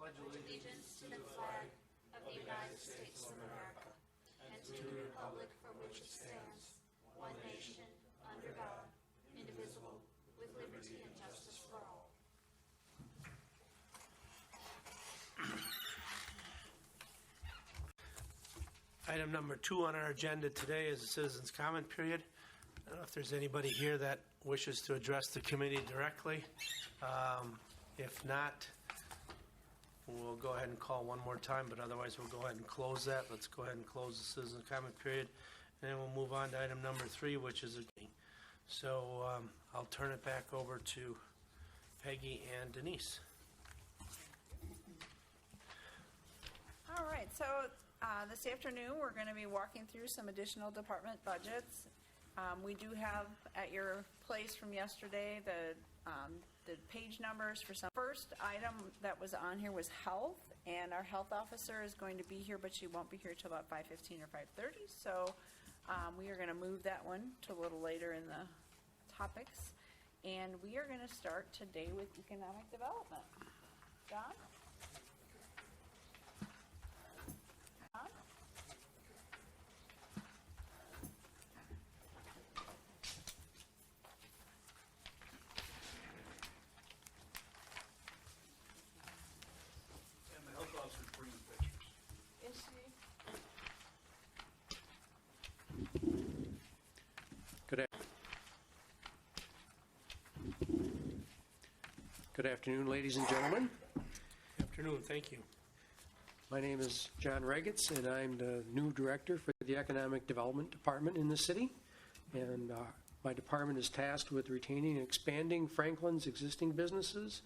pledge allegiance to the flag of the United States of America and to the republic for which it stands, one nation, under God, indivisible, with liberty and justice for all. Item number 2 on our agenda today is a citizens' comment period. I don't know if there's anybody here that wishes to address the committee directly. If not, we'll go ahead and call one more time, but otherwise we'll go ahead and close that. Let's go ahead and close the citizens' comment period, and then we'll move on to item number 3, which is a meeting. So I'll turn it back over to Peggy and Denise. All right, so this afternoon we're going to be walking through some additional department budgets. We do have at your place from yesterday the page numbers for some. First item that was on here was health, and our health officer is going to be here, but she won't be here till about 5:15 or 5:30. So we are going to move that one to a little later in the topics, and we are going to start today with economic development. John? Good afternoon, ladies and gentlemen. Afternoon, thank you. My name is John Regetz, and I'm the new director for the Economic Development Department in the city. And my department is tasked with retaining and expanding Franklin's existing businesses,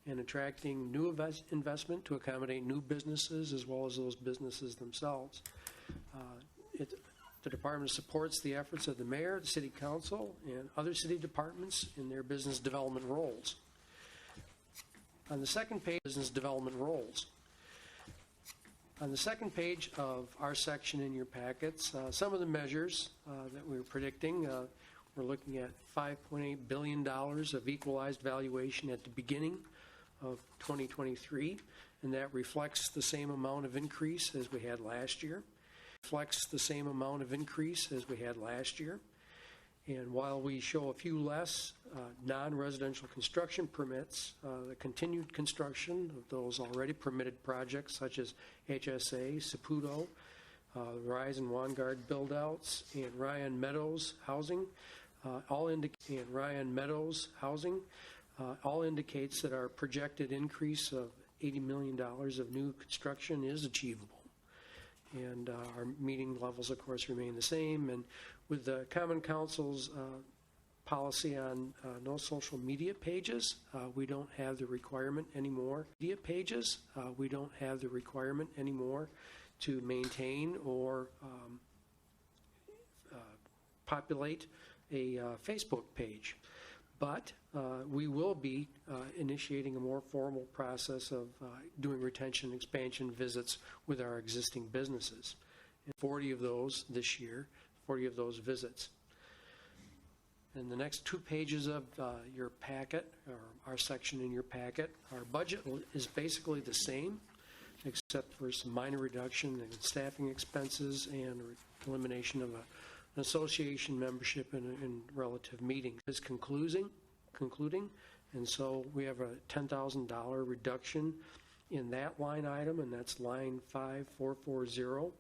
and attracting new investment to accommodate new businesses as well as those businesses themselves. The department supports the efforts of the mayor, the city council, and other city departments in their business development roles. On the second page, business development roles. On the second page of our section in your packets, some of the measures that we're predicting, we're looking at $5.8 billion of equalized valuation at the beginning of 2023, and that reflects the same amount of increase as we had last year. And while we show a few less non-residential construction permits, the continued construction of those already permitted projects such as HSA, Saputo, Rise and Vanguard build-outs, and Ryan Meadows housing, all indicates that our projected increase of $80 million of new construction is achievable. And our meeting levels, of course, remain the same. And with the Common Council's policy on no social media pages, we don't have the requirement anymore. To maintain or populate a Facebook page. But we will be initiating a more formal process of doing retention expansion visits with our existing businesses. And 40 of those this year, 40 of those visits. And the next 2 pages of your packet, or our section in your packet, our budget is basically the same, except for some minor reduction in staffing expenses and elimination of an association membership in relative meetings. Is concluding, and so we have a $10,000 reduction in that line item, and that's line 5440.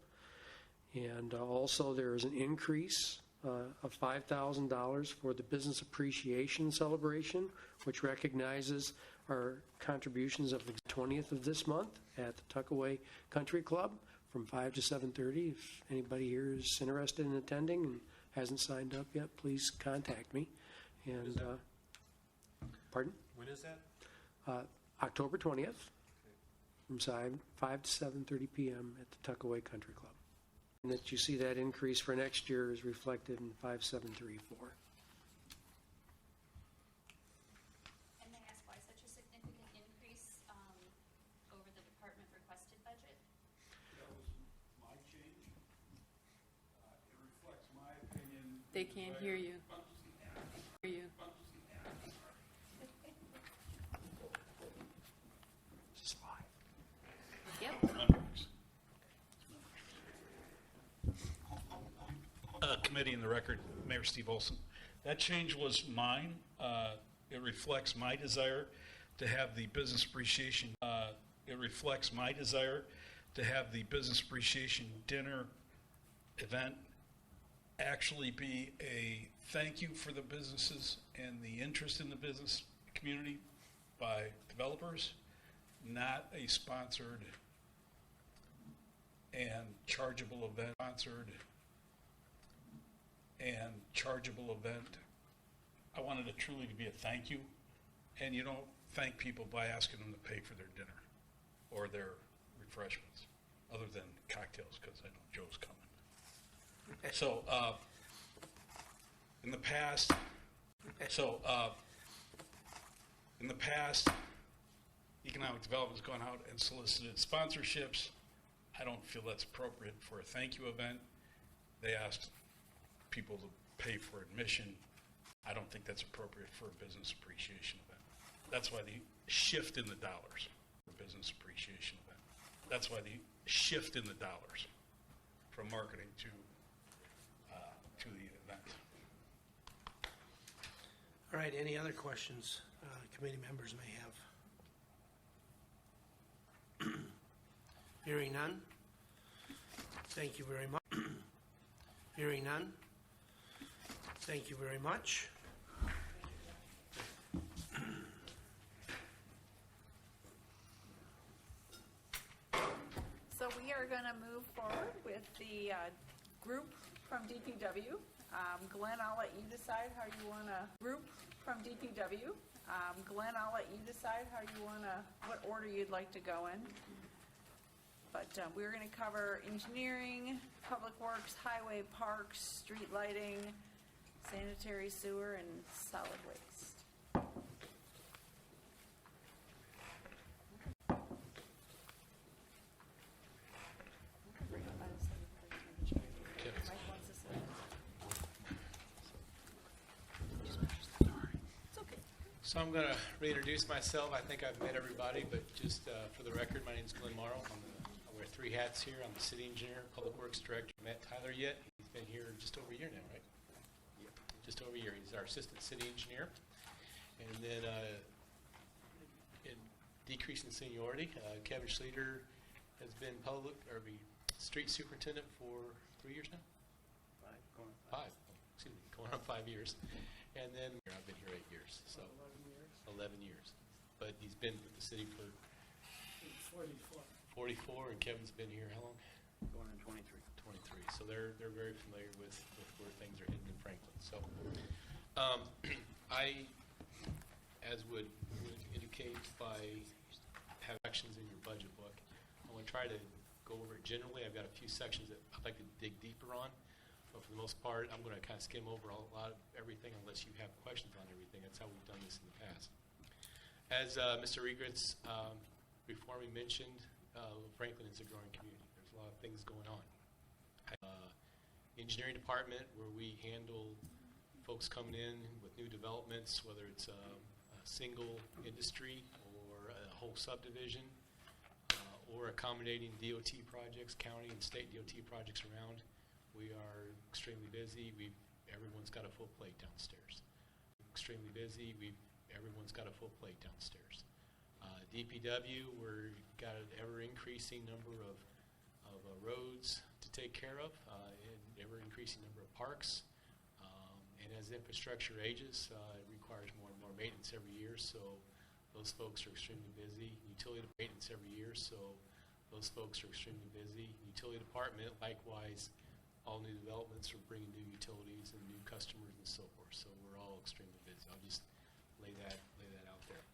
And also there is an increase of $5,000 for the Business Appreciation Celebration, which recognizes our contributions of the 20th of this month at the Tuckaway Country Club from 5 to 7:30. If anybody here is interested in attending and hasn't signed up yet, please contact me. And pardon? When is that? October 20th, from 5 to 7:30 p.m. at the Tuckaway Country Club. And that you see that increase for next year is reflected in 5734. And may I ask why such a significant increase over the department requested budget? That was my change. It reflects my opinion. They can't hear you. It's Committee in the record, Mayor Steve Olson. That change was mine. It reflects my desire to have the business appreciation. It reflects my desire to have the business appreciation dinner event actually be a thank you for the businesses and the interest in the business community by developers, not a sponsored and chargeable event. I wanted it truly to be a thank you, and you don't thank people by asking them to pay for their dinner or their refreshments, other than cocktails, because I know Joe's coming. So, in the past, economic development's gone out and solicited sponsorships. I don't feel that's appropriate for a thank you event. They asked people to pay for admission. I don't think that's appropriate for a business appreciation event. That's why the shift in the dollars for business appreciation event. That's why the shift in the dollars from marketing to the event. All right, any other questions committee members may have? Hearing none. Thank you very much. Hearing none. Thank you very much. So we are going to move forward with the group from DPW. Glenn, I'll let you decide how you want to group from DPW. Glenn, I'll let you decide how you want to, what order you'd like to go in. But we're going to cover engineering, public works, highway, parks, street lighting, sanitary sewer, and solid waste. So I'm going to reintroduce myself. I think I've met everybody, but just for the record, my name is Glenn Morrow. I wear 3 hats here. I'm the city engineer, public works director. Met Tyler yet? He's been here just over a year now, right? Yep. Just over a year. He's our assistant city engineer. And then in decreasing seniority, Kevin Schleter has been street superintendent for 3 years now? 5. Excuse me, going on 5 years. And then I've been here 8 years, so 11 years. But he's been with the city for 44, and Kevin's been here how long? Going on 23. 23. So they're very familiar with where things are heading in Franklin. So I, as would indicate by have actions in your budget book, I want to try to go over it generally. I've got a few sections that I'd like to dig deeper on. But for the most part, I'm going to kind of skim over a lot of everything unless you have questions on everything. That's how we've done this in the past. As Mr. Egritz before we mentioned, Franklin is a growing community. There's a lot of things going on. Engineering department, where we handle folks coming in with new developments, whether it's a single industry or a whole subdivision, or accommodating DOT projects, county and state DOT projects around. We are extremely busy. Everyone's got a full plate downstairs. Extremely busy. Everyone's got a full plate downstairs. DPW, we've got an ever-increasing number of roads to take care of, and ever-increasing number of parks. And as infrastructure ages, it requires more and more maintenance every year, so those folks are extremely busy. Utility maintenance every year, so those folks are extremely busy. Utility department, likewise, all new developments are bringing new utilities and new customers and so forth. So we're all extremely busy. I'll just lay that out there.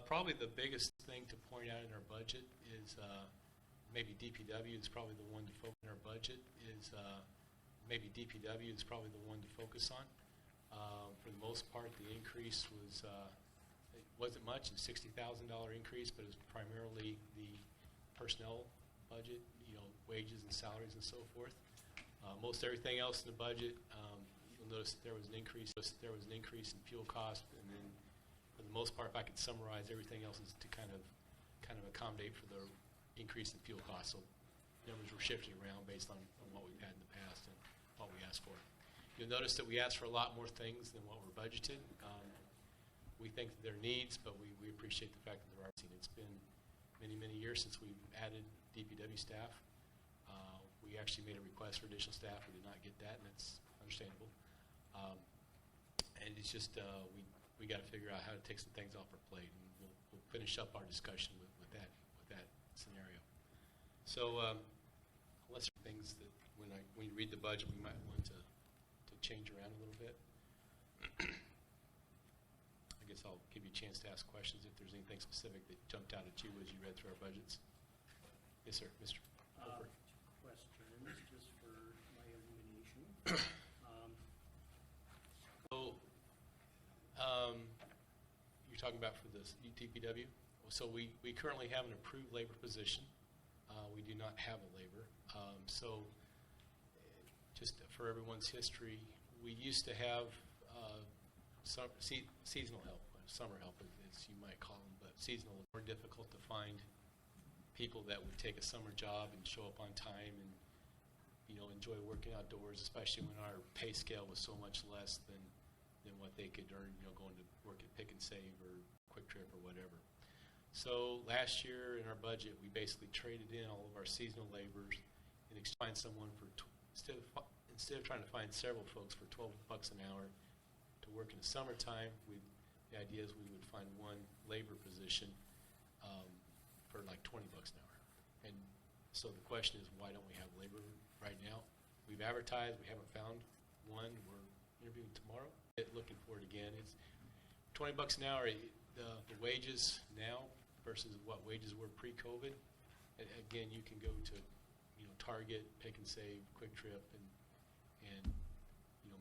Probably the biggest thing to point out in our budget is maybe DPW is probably the one to focus on. Our budget is maybe DPW is probably the one to focus on. For the most part, the increase it wasn't much, a $60,000 increase, but it was primarily the personnel budget, wages and salaries and so forth. Most everything else in the budget, you'll notice there was an increase. There was an increase in fuel cost, and then for the most part, if I could summarize, everything else is to kind of accommodate for the increase in fuel costs. So numbers were shifting around based on what we've had in the past. And what we asked for. You'll notice that we asked for a lot more things than what were budgeted. We think that there are needs, but we appreciate the fact that there are. It's been many, many years since we've added DPW staff. We actually made a request for additional staff. We did not get that, and that's understandable. And it's just we got to figure out how to take some things off our plate, and we'll finish up our discussion with that scenario. So let's things that when you read the budget, we might want to change around a little bit. I guess I'll give you a chance to ask questions if there's anything specific that jumped out at you as you read through our budgets. Yes, sir, Mr. Holford. Questions, just for my illumination. You're talking about for the DPW? So we currently have an approved labor position. We do not have a labor. Just for everyone's history, we used to have seasonal help, summer help as you might call them, but seasonal is more difficult to find people that would take a summer job and show up on time and enjoy working outdoors, especially when our pay scale was so much less than what they could earn, going to work at Pick and Save or Quick Trip or whatever. So last year in our budget, we basically traded in all of our seasonal laborers and find someone for instead of trying to find several folks for $12 an hour to work in the summertime. The idea is we would find one labor position for like $20 an hour. And so the question is, why don't we have labor right now? We've advertised, we haven't found one. We're interviewing tomorrow. Looking for it again. It's $20 an hour. The wages now versus what wages were pre-COVID. Again, you can go to Target, Pick and Save, Quick Trip, and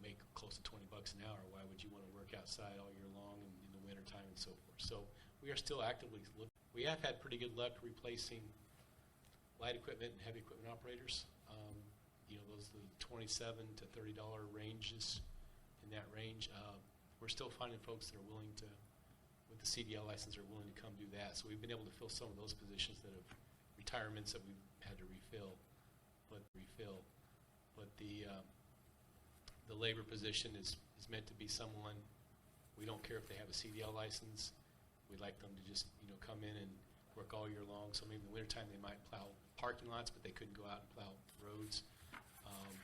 make close to $20 an hour. Why would you want to work outside all year long and in the wintertime and so forth? So we are still actively looking. We have had pretty good luck replacing light equipment and heavy equipment operators. Those are the $27 to $30 ranges. In that range, we're still finding folks that are willing to, with the CDL license, are willing to come do that. So we've been able to fill some of those positions that have retirements that we've had to refill. But the labor position is meant to be someone. We don't care if they have a CDL license. We'd like them to just come in and work all year long. So maybe in the wintertime they might plow parking lots, but they couldn't go out and plow roads.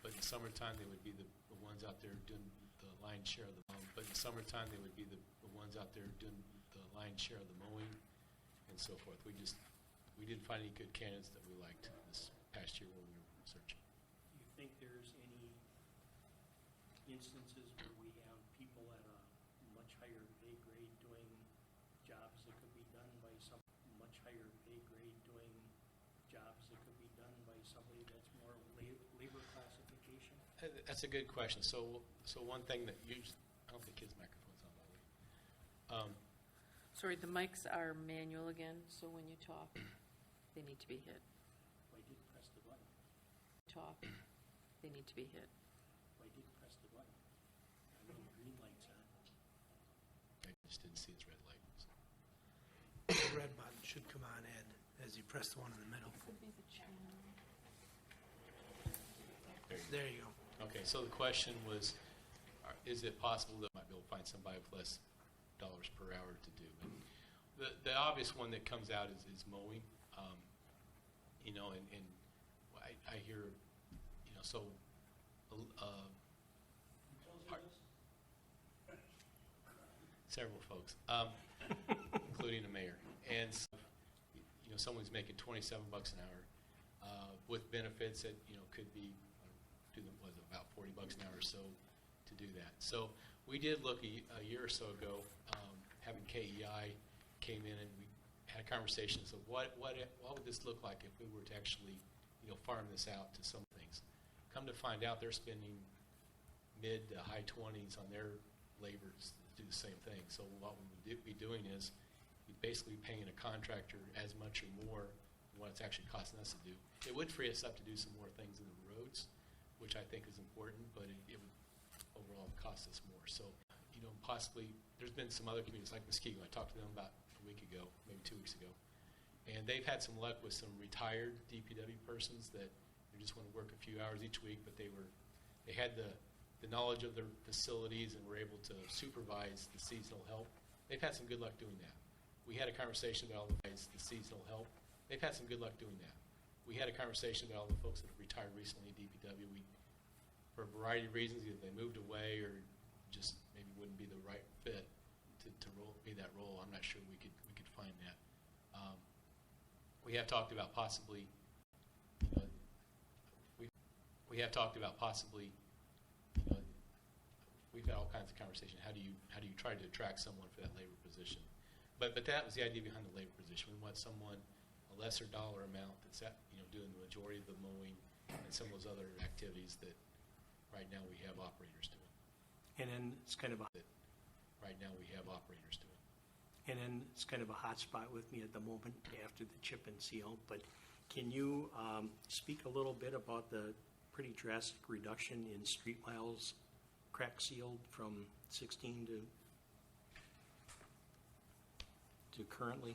But in the summertime they would be the ones out there doing the lion's share of the mowing. But in the summertime they would be the ones out there doing the lion's share of the mowing and so forth. We didn't find any good candidates that we liked this past year when we were searching. Do you think there's any instances where we have people at a much higher pay grade doing jobs that could be done by some much higher pay grade doing jobs that could be done by somebody that's more labor classification? That's a good question. So one thing that I don't think his microphone's on, by the way. Sorry, the mics are manual again, so when you talk, they need to be hit. I did press the button. Talk, they need to be hit. I did press the button. I mean, the green light's on. I just didn't see its red light. So. The red button should come on, Ed, as you press the one in the middle. Could be the channel. There you go. Okay, so the question was, is it possible that I might be able to find somebody with less dollars per hour to do? And the obvious one that comes out is mowing. And I hear, so several folks, including the mayor, and someone's making $27 an hour with benefits that could be about $40 an hour or so to do that. So we did look a year or so ago, having KEI came in and we had conversations of what would this look like if we were to actually farm this out to some things. Come to find out, they're spending mid to high 20s on their labor to do the same thing. So what we would be doing is we'd basically be paying a contractor as much or more than what it's actually costing us to do. It would free us up to do some more things in the roads, which I think is important, but it would overall cost us more. So, possibly there's been some other communities like Muskego. I talked to them about a week ago, maybe 2 weeks ago, and they've had some luck with some retired DPW persons that they just want to work a few hours each week, but they were they had the knowledge of their facilities and were able to supervise the seasonal help. They've had some good luck doing that. We had a conversation about all the seasonal help. They've had some good luck doing that. We had a conversation about all the folks that have retired recently at DPW. For a variety of reasons, either they moved away or just maybe wouldn't be the right fit to be that role. I'm not sure we could find that. We have talked about possibly, we have talked about possibly, we've had all kinds of conversation. How do you try to attract someone for that labor position? But that was the idea behind the labor position. We want someone, a lesser dollar amount that's doing the majority of the mowing and some of those other activities that right now we have operators doing. And then it's kind of a, Right now we have operators doing. and then it's kind of a hot spot with me at the moment after the chip and seal. But can you speak a little bit about the pretty drastic reduction in street miles crack sealed from 16 to currently?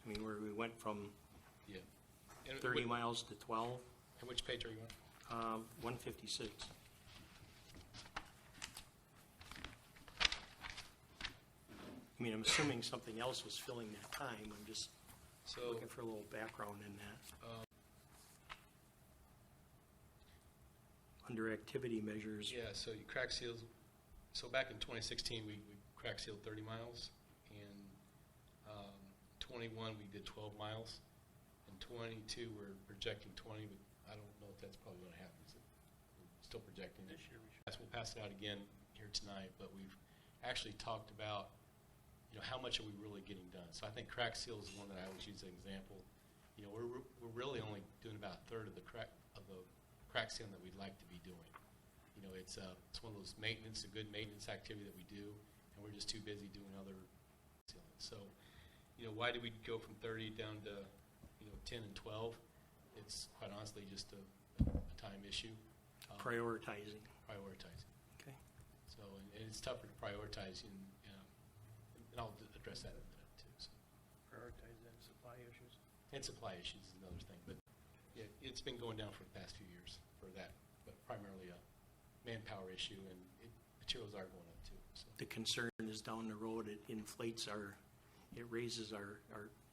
I mean, where we went from Yeah. And 30 miles to 12, And which page are you on? 156. I mean, I'm assuming something else was filling that time. I'm just So, looking for a little background in that. Under activity measures, yeah, so you crack seals. So back in 2016, we crack sealed 30 miles. In 21, we did 12 miles. In 22, we're projecting 20, but I don't know if that's probably going to happen. So we're still projecting it. this year we should. Yes, we'll pass it out again here tonight, but we've actually talked about, how much are we really getting done? So I think crack seal is one that I always use as an example. We're really only doing about a third of the crack sealing that we'd like to be doing. It's one of those a good maintenance activity that we do, and we're just too busy doing other sealing. So, why did we go from 30 down to 10 and 12? It's quite honestly just a time issue. Prioritizing. Prioritizing. Okay. So, and it's tougher to prioritize, and I'll address that in a minute too. So. Prioritize and supply issues. And supply issues is another thing, but yeah, it's been going down for the past few years for that, but primarily a manpower issue, and materials are going up too. So. The concern is down the road, it raises our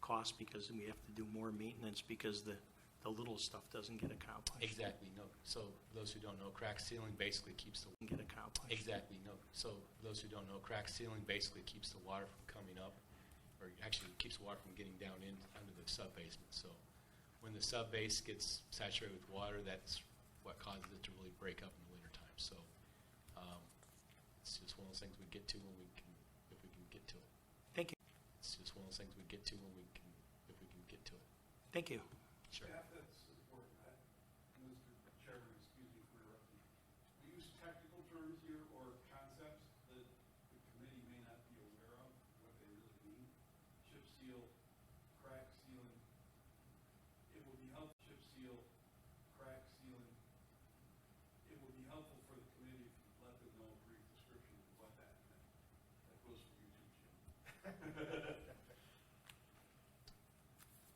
costs because we have to do more maintenance because the little stuff doesn't get accomplished. Exactly, no. So for those who don't know, crack sealing basically keeps the Get accomplished. Exactly, no. So for those who don't know, crack sealing basically keeps the water from coming up, or actually keeps the water from getting down under the sub-basement. So when the sub-base gets saturated with water, that's what causes it to really break up in the wintertime. So it's just one of those things we get to when we can, if we can get to it. Thank you. It's just one of those things we get to when we can, if we can get to it. Thank you. Sure. Yeah, that's important. Mr. Chairman, excuse me for interrupting. We use technical terms here or concepts that the committee may not be aware of what they really mean. Chip seal, crack sealing. It will be helpful. Chip seal, crack sealing. It will be helpful for the committee if you let them know a brief description of what that meant. That goes for you too, Jim.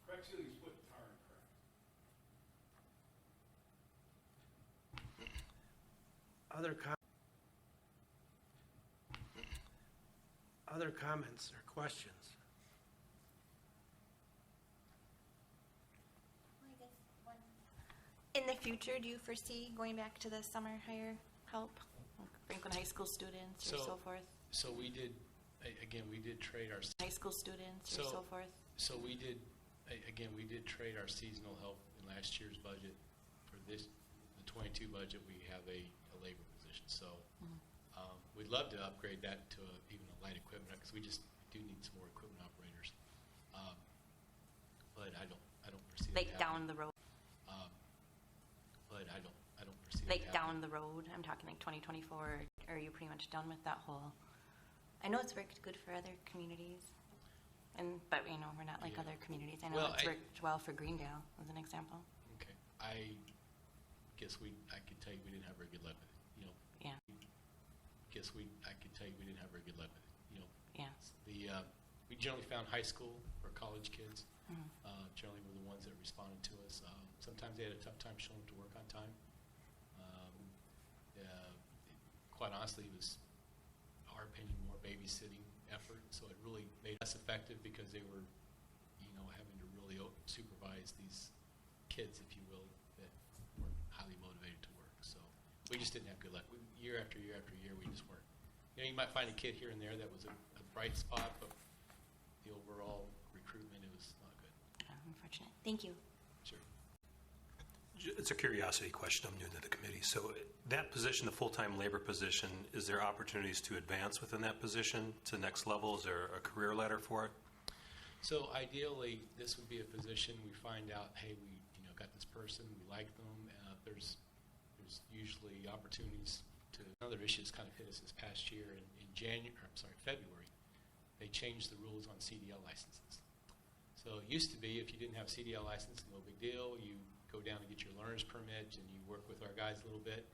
Crack sealing is put tar and crack. Other comments or questions? I guess one. In the future, do you foresee going back to the summer hire help, like Franklin High School students or so forth? So we did, again, we did trade our High school students or So- so forth? So we did, again, we did trade our seasonal help in last year's budget. For the 22 budget, we have a labor position. So we'd love to upgrade that to even a light equipment, because we just do need some more equipment operators. But I don't foresee that Like happening. down the road? But I don't foresee Like that down happening. the road? I'm talking like 2024, or are you pretty much done with that whole? I know it's worked good for other communities, but we're not like Yeah. other communities. I know Well, it's worked well for Greendale, as an example. Okay. I guess I could tell you we didn't have very good luck with it. Yeah, I could tell you we didn't have very good luck with it. yeah. We generally found high school or college kids Mhm. generally were the ones that responded to us. sometimes they had a tough time showing up to work on time. Quite honestly, it was, in our opinion, more babysitting effort, so it really made us effective because they were, having to really supervise these kids, if you will, that weren't highly motivated to work. So we just didn't have good luck. Year after year after year, we just weren't. You might find a kid here and there that was a bright spot, but the overall recruitment, it was not good. Unfortunate. Thank you. Sure. It's a curiosity question. I'm new to the committee. So that position, the full-time labor position, is there opportunities to advance within that position to the next level? Is there a career ladder for it? So ideally, this would be a position we find out, hey, we got this person, we like them. There's usually opportunities to. Another issue that's kind of hit us this past year in February. They changed the rules on CDL licenses. So it used to be if you didn't have a CDL license, no big deal. You go down and get your learner's permit, and you work with our guys a little bit.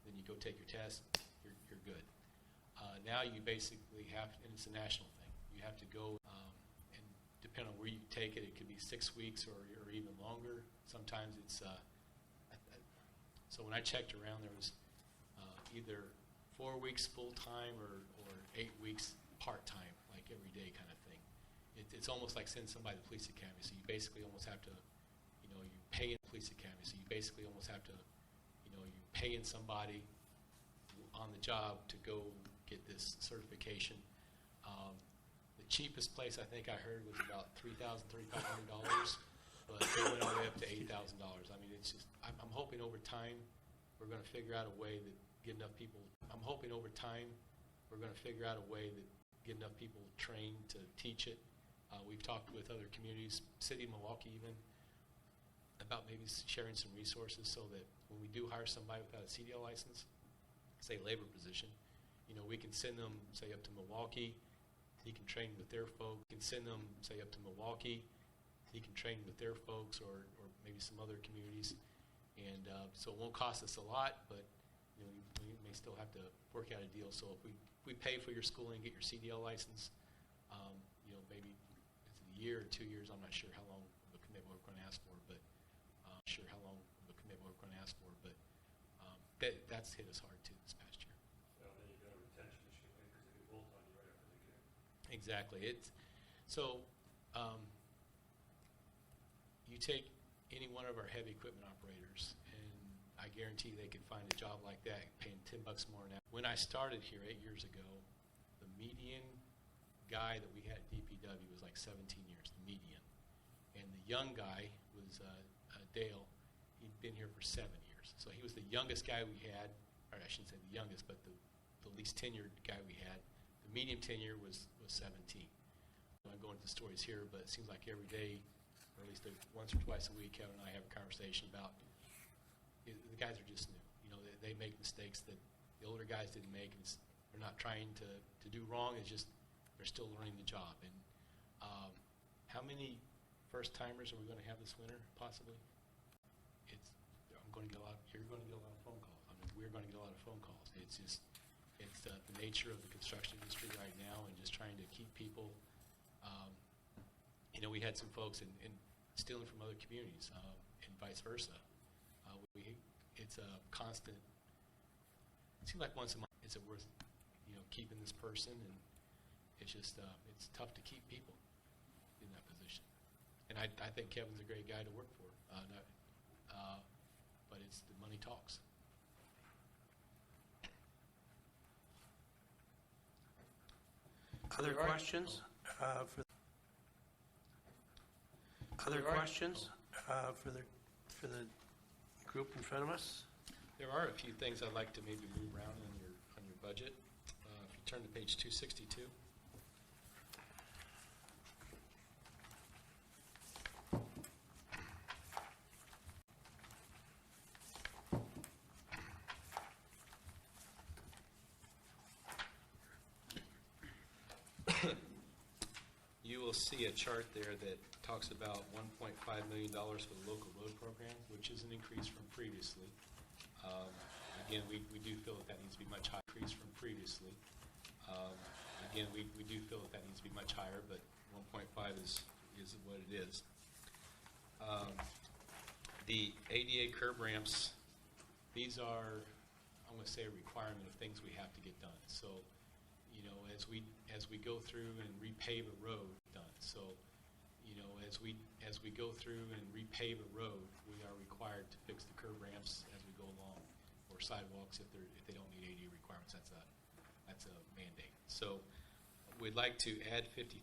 Then you go take your test. You're good. Now you basically have, and it's a national thing. You have to go, and depending on where you take it, it could be 6 weeks or even longer. Sometimes it's. So when I checked around, there was either 4 weeks full time or 8 weeks part time, like every day kind of thing. It's almost like sending somebody to the police academy. So you basically almost have to, you pay in the police academy. So you basically almost have to, you pay in somebody on the job to go get this certification. The cheapest place I think I heard was about $3,000, $3,500, but they went all the way up to $8,000. I mean, it's just. I'm hoping over time we're going to figure out a way that get enough people. I'm hoping over time we're going to figure out a way that get enough people trained to teach it. We've talked with other communities, City of Milwaukee even, about maybe sharing some resources so that when we do hire somebody without a CDL license, say labor position, we can send them, say, up to Milwaukee. He can train with their folks. We can send them, say, up to Milwaukee. He can train with their folks or maybe some other communities. And so it won't cost us a lot, but we may still have to work out a deal. So if we pay for your schooling, get your CDL license, maybe it's a year or 2 years. I'm not sure how long of a commitment we're going to ask for, but that's hit us hard too this past year. Well, then you've got a retention issue because they can bolt on you right after they get in. Exactly. You take any one of our heavy equipment operators, and I guarantee they could find a job like that paying $10 more an hour. When I started here 8 years ago, the median guy that we had at DPW was like 17 years, the median. And the young guy was Dale. He'd been here for 7 years. So he was the youngest guy we had, or I shouldn't say the youngest, but the least tenured guy we had. The median tenure was 17. I'm not going into the stories here, but it seems like every day, or at least once or twice a week, Kevin and I have a conversation about the guys are just new. They make mistakes that the older guys didn't make, and they're not trying to do wrong. It's just they're still learning the job. And how many first-timers are we going to have this winter, possibly? I'm going to get a lot. You're going to get a lot of phone calls. I mean, we're going to get a lot of phone calls. It's the nature of the construction industry right now, and just trying to keep people. We had some folks in stealing from other communities, and vice versa. It's a constant. It seems like once a month. Is it worth, keeping this person? And it's just it's tough to keep people in that position. And I think Kevin's a great guy to work for. But it's the money talks. Other questions? Other questions for the group in front of us? There are a few things I'd like to maybe move around on your budget. If you turn to page 262. You will see a chart there that talks about $1.5 million for the local road program, which is an increase from previously. Again, we do feel that needs to be much higher. Increase from previously. Again, we do feel that needs to be much higher, but 1.5 is what it is. The ADA curb ramps, these are, I'm going to say, a requirement of things we have to get done. So, you know, as we go through and repave a road, So, you know, as we go through and repave a road, we are required to fix the curb ramps as we go along, or sidewalks if they don't meet ADA requirements. That's a mandate. So, we'd like to add $50,000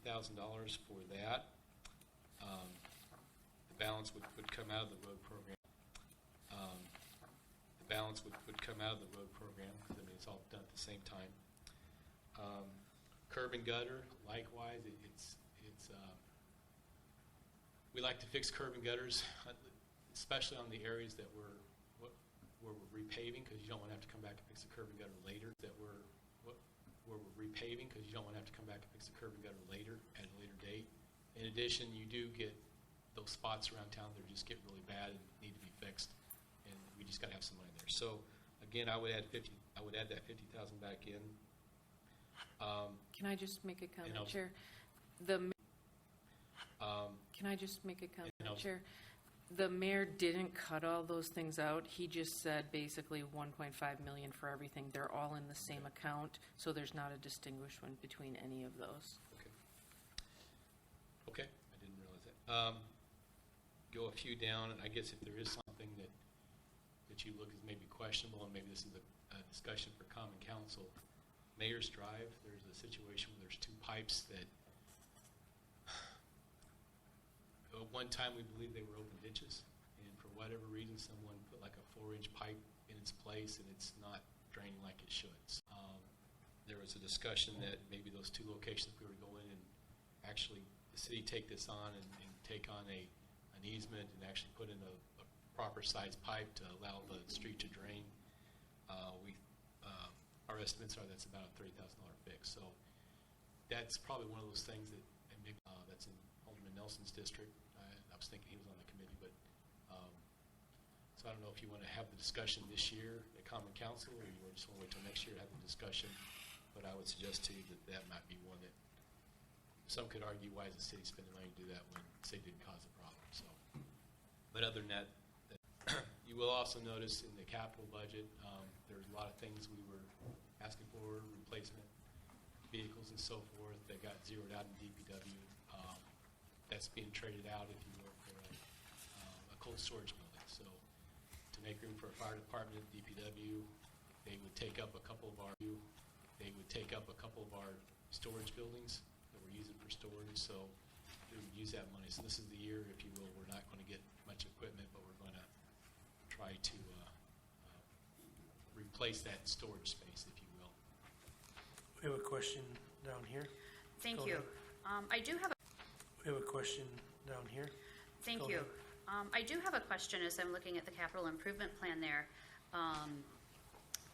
for that. The balance would come out of the road program. The balance would come out of the road program, because I mean it's all done at the same time. Curb and gutter, likewise, we like to fix curb and gutters, especially on the areas that where we're repaving, because you don't want to have to come back and fix the curb and gutter later. Where we're repaving, because you don't want to have to come back and fix the curb and gutter later at a later date. In addition, you do get those spots around town that just get really bad and need to be fixed, and we just got to have some money there. So again, I would add that $50,000 back in. Can I just make a comment, Chair? Can I just make a comment, Chair? The mayor didn't cut all those things out. He just said basically $1.5 million for everything. They're all in the same account, so there's not a distinguishment between any of those. Okay, I didn't realize that. Go a few down, and I guess if there is something that you look as maybe questionable, and maybe this is a discussion for Common Council, Mayor's Drive, there's a situation where there's two pipes that at one time we believe they were open ditches, and for whatever reason someone put like a 4-inch pipe in its place and it's not draining like it should. There was a discussion that maybe those two locations, if we were to go in and actually the city take this on and take on an easement and actually put in a proper sized pipe to allow the street to drain. Our estimates are that's about a $30,000 fix. So that's probably one of those things that, and maybe that's in Alderman Nelson's district. I was thinking he was on the committee, but so I don't know if you want to have the discussion this year at Common Council, or you just want to wait till next year to have the discussion. But I would suggest to you that might be one that some could argue, why is the city spending money to do that when the city didn't cause the problem? So, but other than that, you will also notice in the capital budget, there's a lot of things we were asking for, replacement vehicles and so forth, that got zeroed out in DPW. That's being traded out, if you will, for a cold storage building. So to make room for a fire department at DPW, they would take up a couple of our storage buildings that we're using for storage. So we would use that money. So this is the year, if you will, we're not going to get much equipment, but we're going to try to replace that storage space, if you will. We have a question down here. Thank Go you. ahead. We have a question down here. Thank Go you. ahead. I do have a question as I'm looking at the capital improvement plan there.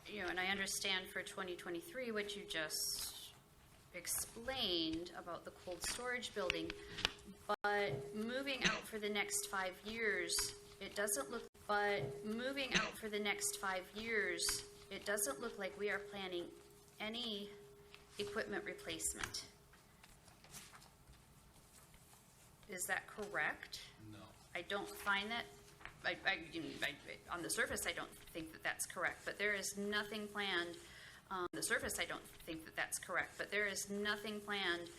You know, and I understand for 2023 what you just explained about the cold storage building, but moving out for the next 5 years, it doesn't look like we are planning any equipment replacement. Is that correct? No. I don't find that, on the surface, I don't think that that's correct, but there is nothing planned. On the surface, I don't think that that's correct, but there is nothing planned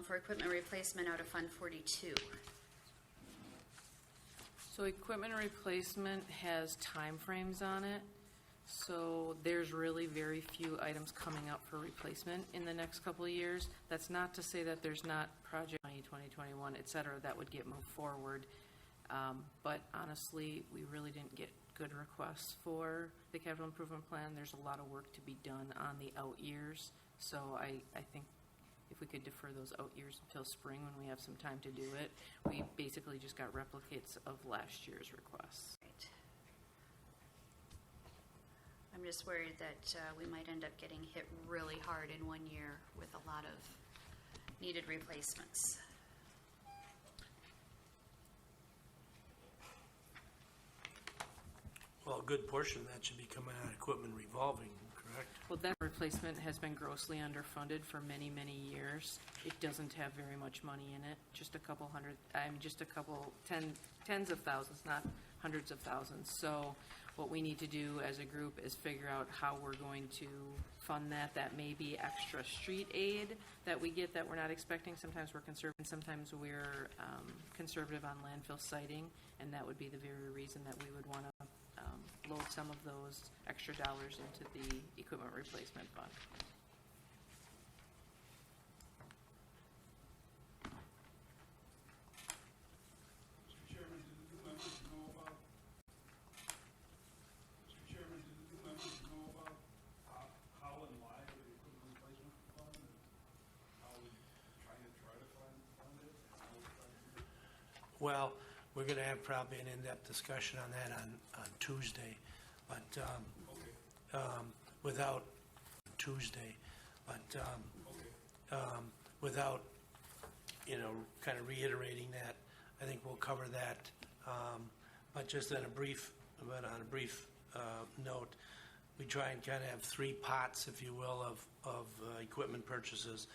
for equipment replacement out of Fund 42. So equipment replacement has timeframes on it, so there's really very few items coming up for replacement in the next couple of years. That's not to say that there's not project 2021, et cetera, that would get moved forward. But honestly, we really didn't get good requests for the capital improvement plan. There's a lot of work to be done on the out years. So I think if we could defer those out years until spring when we have some time to do it, we basically just got replicates of last year's requests. Right. I'm just worried that we might end up getting hit really hard in 1 year with a lot of needed replacements. Well, a good portion of that should be coming out of equipment revolving, correct? Well, that replacement has been grossly underfunded for many, many years. It doesn't have very much money in it, just a couple tens of thousands, not hundreds of thousands. So what we need to do as a group is figure out how we're going to fund that. That may be extra street aid that we get that we're not expecting. Sometimes we're conservative, sometimes we're conservative on landfill siting, and that would be the very reason that we would want to load some of those extra dollars into the equipment replacement fund. Mr. Chairman, do the new members know about how and why the equipment replacement fund, and how we try to fund it, and how we try to do it? Well, we're going to have probably an in-depth discussion on that on Tuesday, but without without, kind of reiterating that, I think we'll cover that. But just on a brief note, we try and kind of have three pots, if you will, of equipment purchases.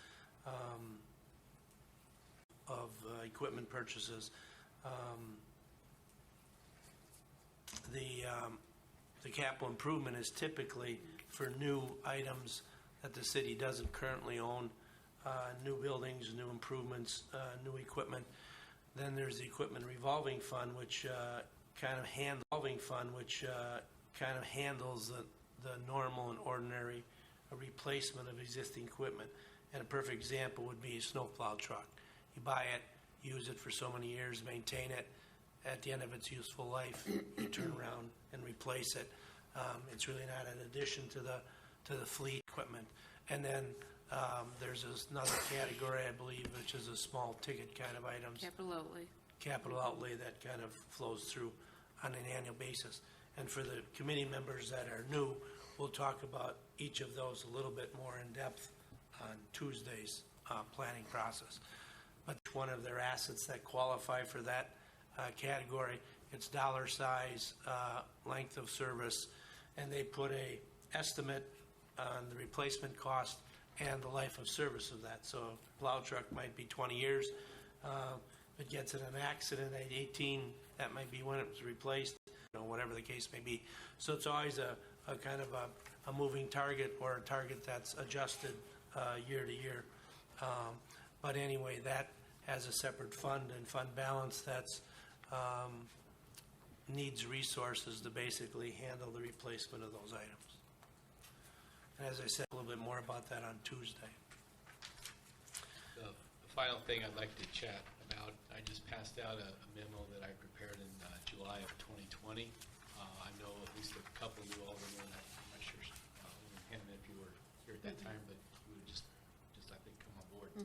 The capital improvement is typically for new items that the city doesn't currently own, new buildings, new improvements, new equipment. Then there's the equipment revolving fund, which kind of handles the normal and ordinary replacement of existing equipment. And a perfect example would be a snowplow truck. You buy it, use it for so many years, maintain it. At the end of its useful life, you turn around and replace it. It's really not an addition to the fleet equipment. And then there's another category, I believe, which is a small ticket kind of items. Capital outlay that kind of flows through on an annual basis. And for the committee members that are new, we'll talk about each of those a little bit more in depth on Tuesday's planning process. But one of their assets that qualify for that category, it's dollar size, length of service, and they put a estimate on the replacement cost and the life of service of that. So a plow truck might be 20 years. If it gets in an accident at 18, that might be when it was replaced, whatever the case may be. So it's always a kind of a moving target, or a target that's adjusted year to year. But anyway, that has a separate fund and fund balance that's needs resources to basically handle the replacement of those items. And as I said, a little bit more about that on Tuesday. The final thing I'd like to chat about, I just passed out a memo that I prepared in July of 2020. I know at least a couple of you all were in that. I'm not sure, Hannah, if you were here at that time, but you would just I think, come on board.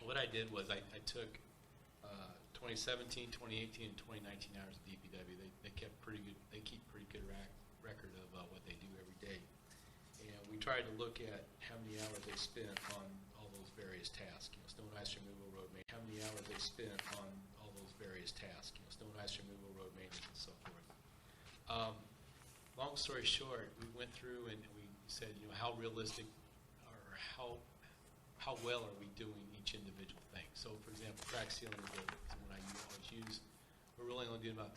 What I did was I took 2017, 2018, and 2019 hours of DPW. They kept pretty good. They keep pretty good record of what they do every day, and we tried to look at how many hours they spent on all those various tasks. Snow and ice removal, road maintenance. How many hours they spent on all those various tasks. Snow and ice removal, road maintenance, and so forth. Long story short, we went through and we said, how realistic or how well are we doing each individual thing? So, for example, crack sealing is one I always use. We're really only doing about a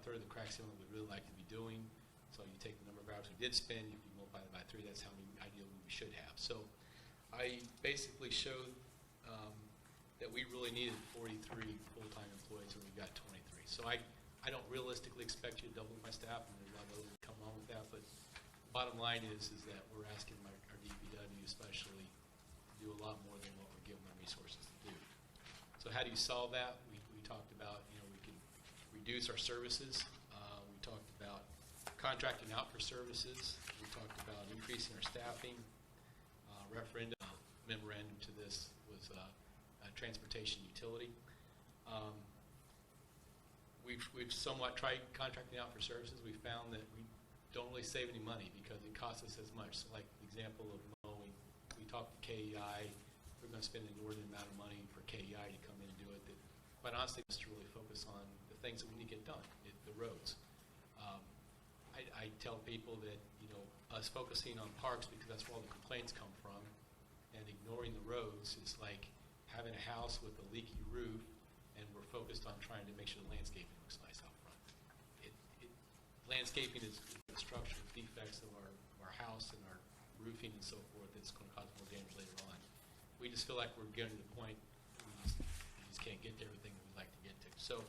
third of the crack sealing we really like to be doing. So you take the number of hours we did spend, if you multiply it by 3, that's how many ideally we should have. So I basically showed that we really needed 43 full-time employees, and we've got 23. So I don't realistically expect you to double my staff, and there's a lot of others that come along with that, but bottom line is that we're asking our DPW especially to do a lot more than what we're giving them resources to do. So how do you solve that? We talked about, we can reduce our services. We talked about contracting out for services. We talked about increasing our staffing. Memorandum to this was transportation utility. We've somewhat tried contracting out for services. We found that we don't really save any money because it costs us as much. So like the example of mowing, we talked to KEI, we're going to spend an inordinate amount of money for KEI to come in and do it. That, quite honestly, just to really focus on the things that we need to get done, the roads. I tell people that, us focusing on parks because that's where all the complaints come from, and ignoring the roads is like having a house with a leaky roof, and we're focused on trying to make sure the landscaping looks nice out front. Landscaping is the structural defects of our house and our roofing and so forth that's going to cause more damage later on. We just feel like we're getting to the point we just can't get to everything that we'd like to get to. So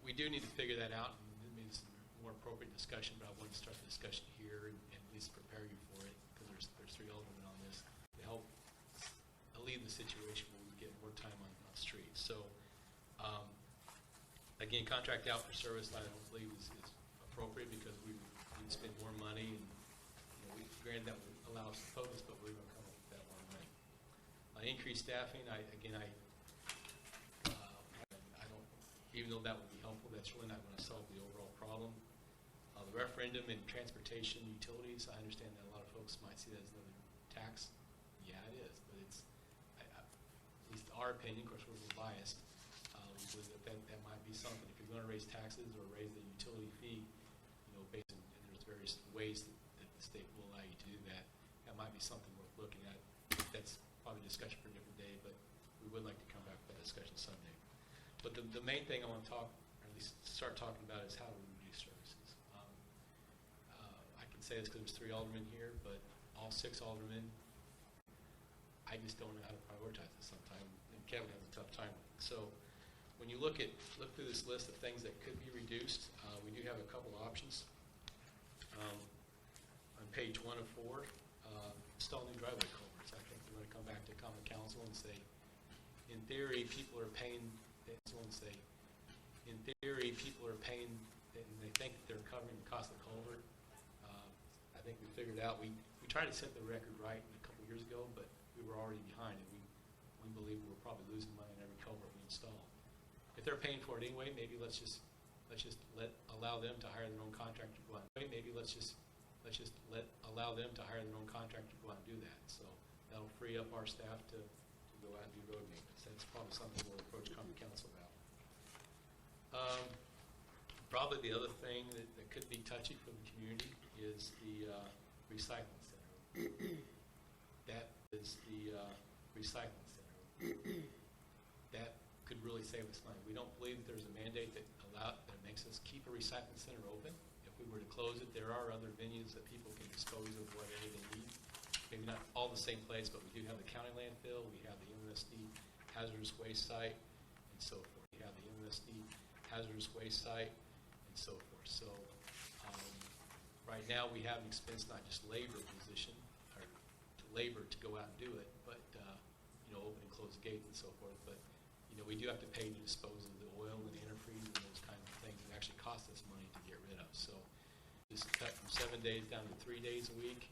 we do need to figure that out, and it means a more appropriate discussion, but I want to start the discussion here and at least prepare you for it, because there's three aldermen on this to help alleviate the situation where we get more time on streets. So again, contract out for service, I don't believe is appropriate because we need to spend more money, and granted that would allow us to focus, but we're going to come up with that more money. Increased staffing, I don't, even though that would be helpful, that's really not going to solve the overall problem. The referendum and transportation utilities, I understand that a lot of folks might see that as another tax. Yeah, it is, but it's, at least our opinion, of course we're a little biased, was that might be something. If you're going to raise taxes or raise the utility fee, based on, and there's various ways that the state will allow you to do that, that might be something worth looking at. That's probably a discussion for a different day, but we would like to come back to that discussion someday. But the main thing I want to talk, or at least start talking about, is how to reduce services. I can say this because there's 3 aldermen here, but all 6 aldermen, I just don't know how to prioritize this sometimes, and Kevin has a tough time with it. So when you look through this list of things that could be reduced, we do have a couple of options. On page 1 of 4, install new driveway culverts. I think we're going to come back to common council and say, in theory, people are paying, and they think that they're covering the cost of the culvert. I think we figured out, we tried to set the record right a couple years ago, but we were already behind, and we believe we're probably losing money on every culvert we install. If they're paying for it anyway, maybe let's just allow them to hire their own contractor to go out. Maybe let's just allow them to hire their own contractor to go out and do that. So that'll free up our staff to go out and do road maintenance. That's probably something we'll approach common council about. Probably the other thing that could be touchy for the community is the recycling center. That is the recycling center. That could really save us money. We don't believe that there's a mandate that makes us keep a recycling center open. If we were to close it, there are other venues that people can dispose of whatever they need. Maybe not all the same place, but we do have the county landfill, we have the MSD hazardous waste site, and so forth. We have the MSD hazardous waste site, and so forth. So right now we have an expense, not just labor position, or labor to go out and do it, but open and close the gates and so forth. But we do have to pay to dispose of the oil and antifreeze and those kinds of things that actually cost us money to get rid of. So just cut from 7 days down to 3 days a week,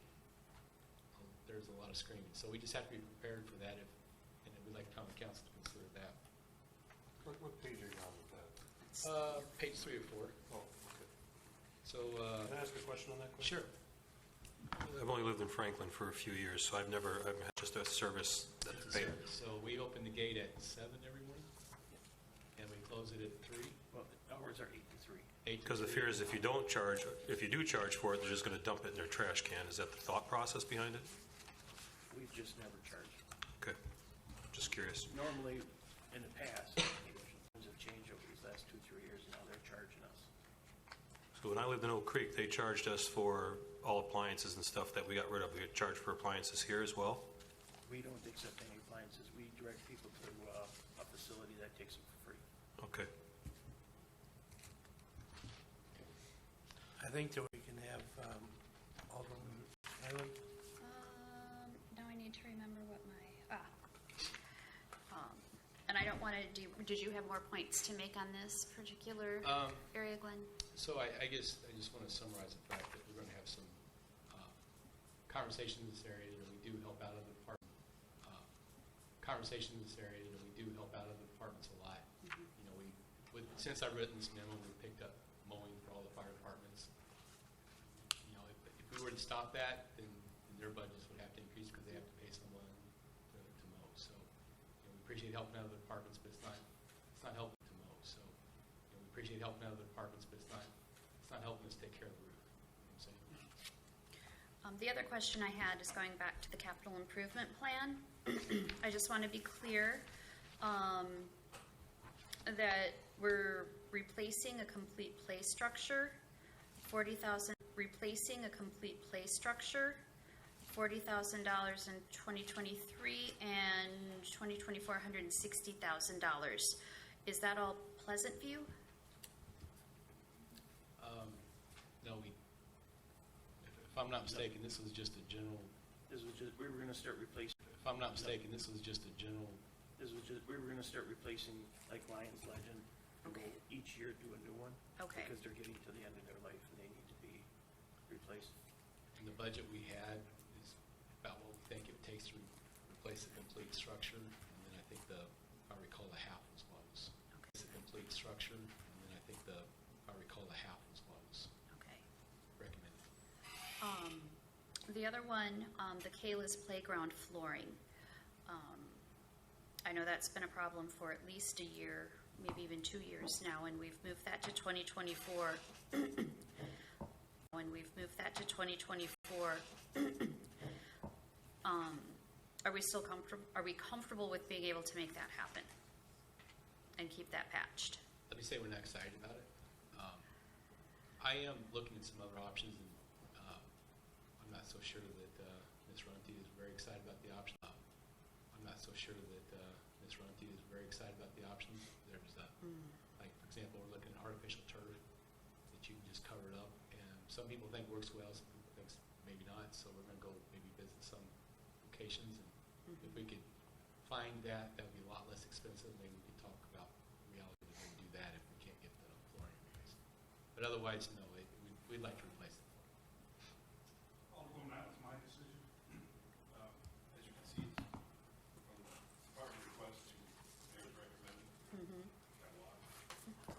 there's a lot of screaming. So we just have to be prepared for that, and we'd like common council to consider that. What page are you on with that? Page 3 or 4. Oh, okay. So can I ask a question on that question? sure. I've only lived in Franklin for a few years, so I've had just a service that's paid. So we open the gate at 7 every morning, and we close it at 3. Well, the hours are 8 to 3. Because the fear is if you do charge for it, they're just going to dump it in their trash can. Is that the thought process behind it? We've just never charged. Okay, just curious. Normally, in the past, things have changed over these last 2-3 years, and now they're charging us. So when I lived in Oak Creek, they charged us for all appliances and stuff that we got rid of. We get charged for appliances here as well? We don't accept any appliances. We direct people to a facility that takes them for free. Okay. I think that we can have Alderman Highland. Now I need to remember what my, and I don't want to did you have more points to make on this particular area, Glenn? So I guess I just want to summarize the fact that we're going to have some conversation in this area that we do help out of the department. A lot. Mm-hmm. Since I've written this memo, we've picked up mowing for all the fire departments. If we were to stop that, then their budgets would have to increase because they have to pay someone to mow. So we appreciate helping out other departments, but it's not helping to mow. So we appreciate helping out other departments, but it's not helping us take care of the roof. You know what I'm saying? The other question I had is going back to the capital improvement plan. I just want to be clear that we're replacing a complete play structure, replacing a complete play structure, $40,000 in 2023, and 2024, $160,000. Is that all Pleasant View? No, if I'm not mistaken, this was just a general, We were gonna start replacing, if I'm not mistaken, this was just a general, we were gonna start replacing like Lions Legend. and Okay. we'll each year do a new one. Okay. Because they're getting to the end of their life and they need to be replaced. and the budget we had is about what we think it takes to replace a complete structure. And then I think if I recall, the half was what was. It's a complete structure, and then I think if I recall, the half was what was Okay. recommended. The other one, the Kayla's playground flooring. I know that's been a problem for at least a year, maybe even 2 years now, and we've moved that to 2024. Are we still comfortable? Are we comfortable with being able to make that happen and keep that patched? Let me say we're not excited about it. I am looking at some other options, and I'm not so sure that Ms. Runty is very excited about the option. Like, for example, we're looking at artificial turf that you can just cover it up, and some people think works well, some people think maybe not, so we're going to go maybe visit some locations, and if we could find that, that would be a lot less expensive. Maybe we could talk about the reality that we do that if we can't get the flooring replaced. But otherwise, no, we'd like to replace it. Alderwoman, that was my decision. As you can see, from the department request to mayor's recommended. Got a lot.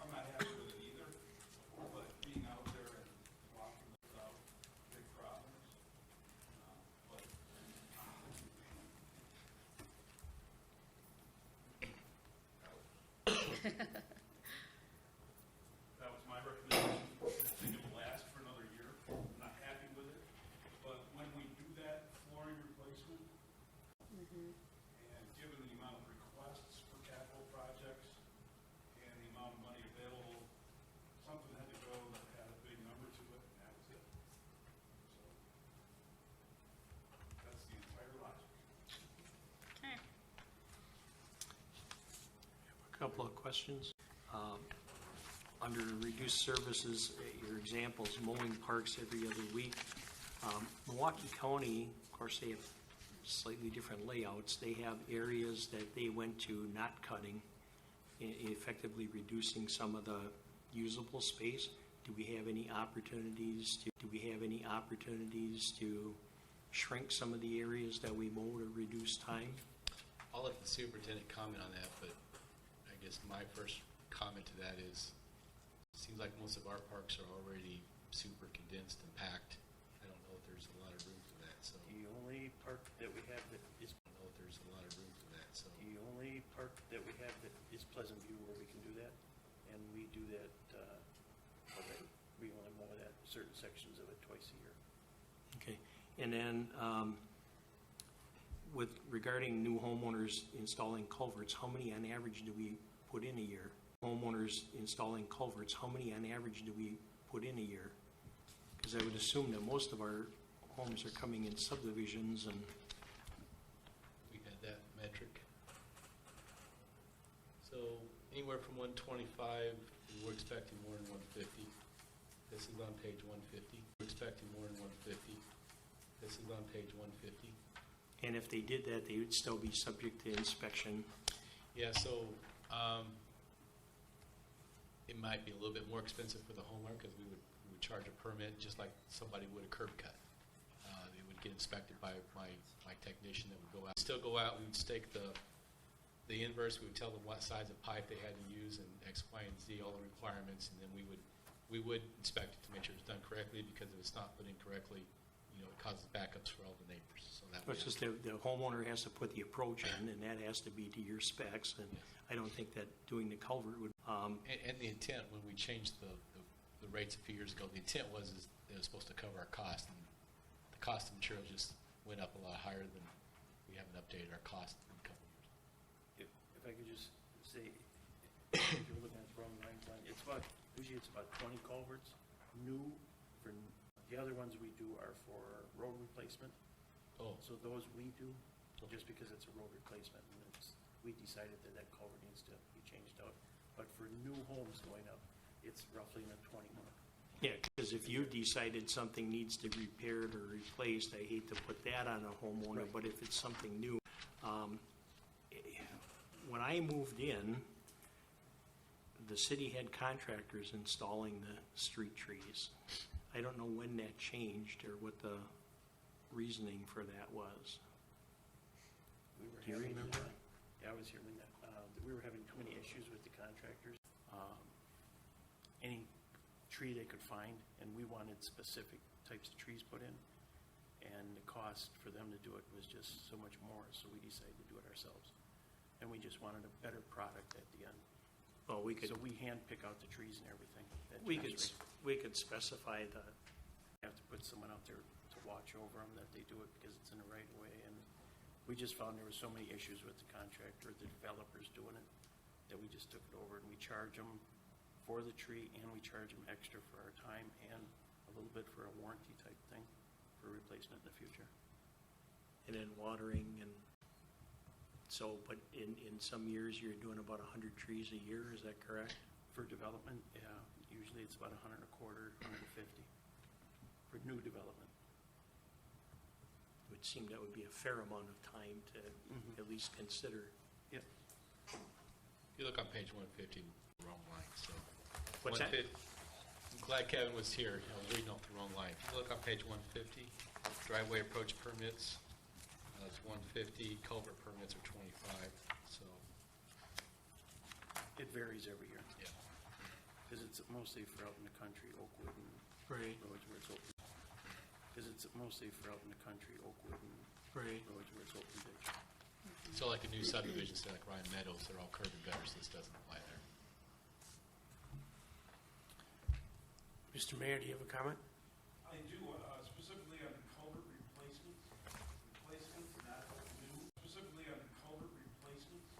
I'm not happy with it either, but being out there and walking this out, big problems. But that was my recommendation. I think it'll last for another year. I'm not happy with it, but when we do that flooring replacement, and given the amount of requests for capital projects and the amount of money available, something had to go that had a big number to it, and that was it. So that's the entire logic. Okay. A couple of questions. Under reduced services, your examples, mowing parks every other week. Milwaukee County, of course, they have slightly different layouts. They have areas that they went to not cutting, effectively reducing some of the usable space. Do we have any opportunities to shrink some of the areas that we mow to reduce time? I'll let the superintendent comment on that, but I guess my first comment to that is, it seems like most of our parks are already super condensed and packed. I don't know if there's a lot of room for that, so. The only park that we have that is, I don't know if there's a lot of room for that, so. the only park that we have that is Pleasant View where we can do that. And we do that, we only mow that certain sections of it twice a year. Okay, and then regarding new homeowners installing culverts, how many on average do we put in a year? Homeowners installing culverts, how many on average do we put in a year? Because I would assume that most of our homes are coming in subdivisions, and We've had that metric. So anywhere from 125, we're expecting more than 150. This is on page 150. We're expecting more than 150. This is on page 150. and if they did that, they would still be subject to inspection. Yeah, so it might be a little bit more expensive for the homeowner because we would charge a permit just like somebody would a curb cut. It would get inspected by my technician that would go out. Still go out, we would stake the inverse, we would tell them what size of pipe they had to use and X, Y, and Z, all the requirements, and then we would inspect it to make sure it's done correctly, because if it's not put in correctly, it causes backups for all the neighbors. So that It's just the homeowner has to put the approach in, and that has to be to your specs, and Yes. I don't think that doing the culvert would, And the intent, when we changed the rates a few years ago, the intent was it was supposed to cover our cost, and the cost of materials just went up a lot higher than, we haven't updated our cost in a couple of years. If I could just say, if you're looking at the wrong line, it's about, usually it's about 20 culverts, new, for, the other ones we do are for road replacement. Oh, So those we do, just because it's a road replacement, and it's, we decided that that culvert needs to be changed out. But for new homes going up, it's roughly in the 20 mark. Yeah, because if you decided something needs to be repaired or replaced, I hate to put that on a homeowner, Right. but if it's something new, when I moved in, the city had contractors installing the street trees. I don't know when that changed or what the reasoning for that was. We were Do you having, remember? Yeah, I was here when that, we were having too many issues with the contractors. Any tree they could find, and we wanted specific types of trees put in, and the cost for them to do it was just so much more, so we decided to do it ourselves. And we just wanted a better product at the end. Well, we could, So we hand pick out the trees and everything. at we could, John's Rate. we could specify the, Have to put someone out there to watch over them, that they do it because it's in the right way. And we just found there were so many issues with the contractor, the developers doing it, that we just took it over, and we charge them for the tree, and we charge them extra for our time, and a little bit for a warranty type thing for replacement in the future. and then watering and so, but in some years you're doing about 100 trees a year, is that correct? For development, yeah, usually it's about 100 a quarter, 150 for new development. It would seem that would be a fair amount of time to at least consider. Yep. if you look on page 150, wrong line, so. What's that? I'm glad Kevin was here, I was reading off the wrong line. If you look on page 150, driveway approach permits, it's 150, culvert permits are 25, so, It varies every year, yeah. because it's mostly for out in the country, Oakwood and Right, roads where it's open. Because it's mostly for out in the country, Oakwood and right. roads where it's open ditch. So like a new subdivision, say like Ryan Meadows, they're all curb and gutters, this doesn't apply there. Mr. Mayor, do you have a comment? I do, specifically on culvert replacements, not new. Specifically on culvert replacements,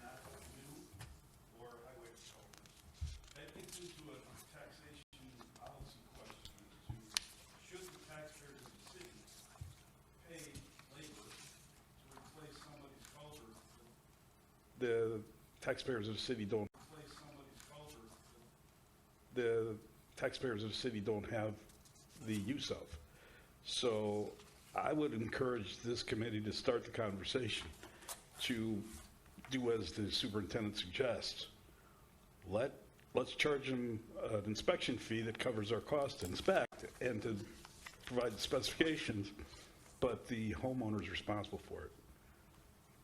not new, or highway culverts. That gets into a taxation policy question as to, should the taxpayers of the city pay labor to replace somebody's culvert? The taxpayers of the city don't. Replace somebody's culvert. The taxpayers of the city don't have the use of. So I would encourage this committee to start the conversation to do as the superintendent suggests. Let's charge them an inspection fee that covers our cost to inspect and to provide the specifications, but the homeowner's responsible for it.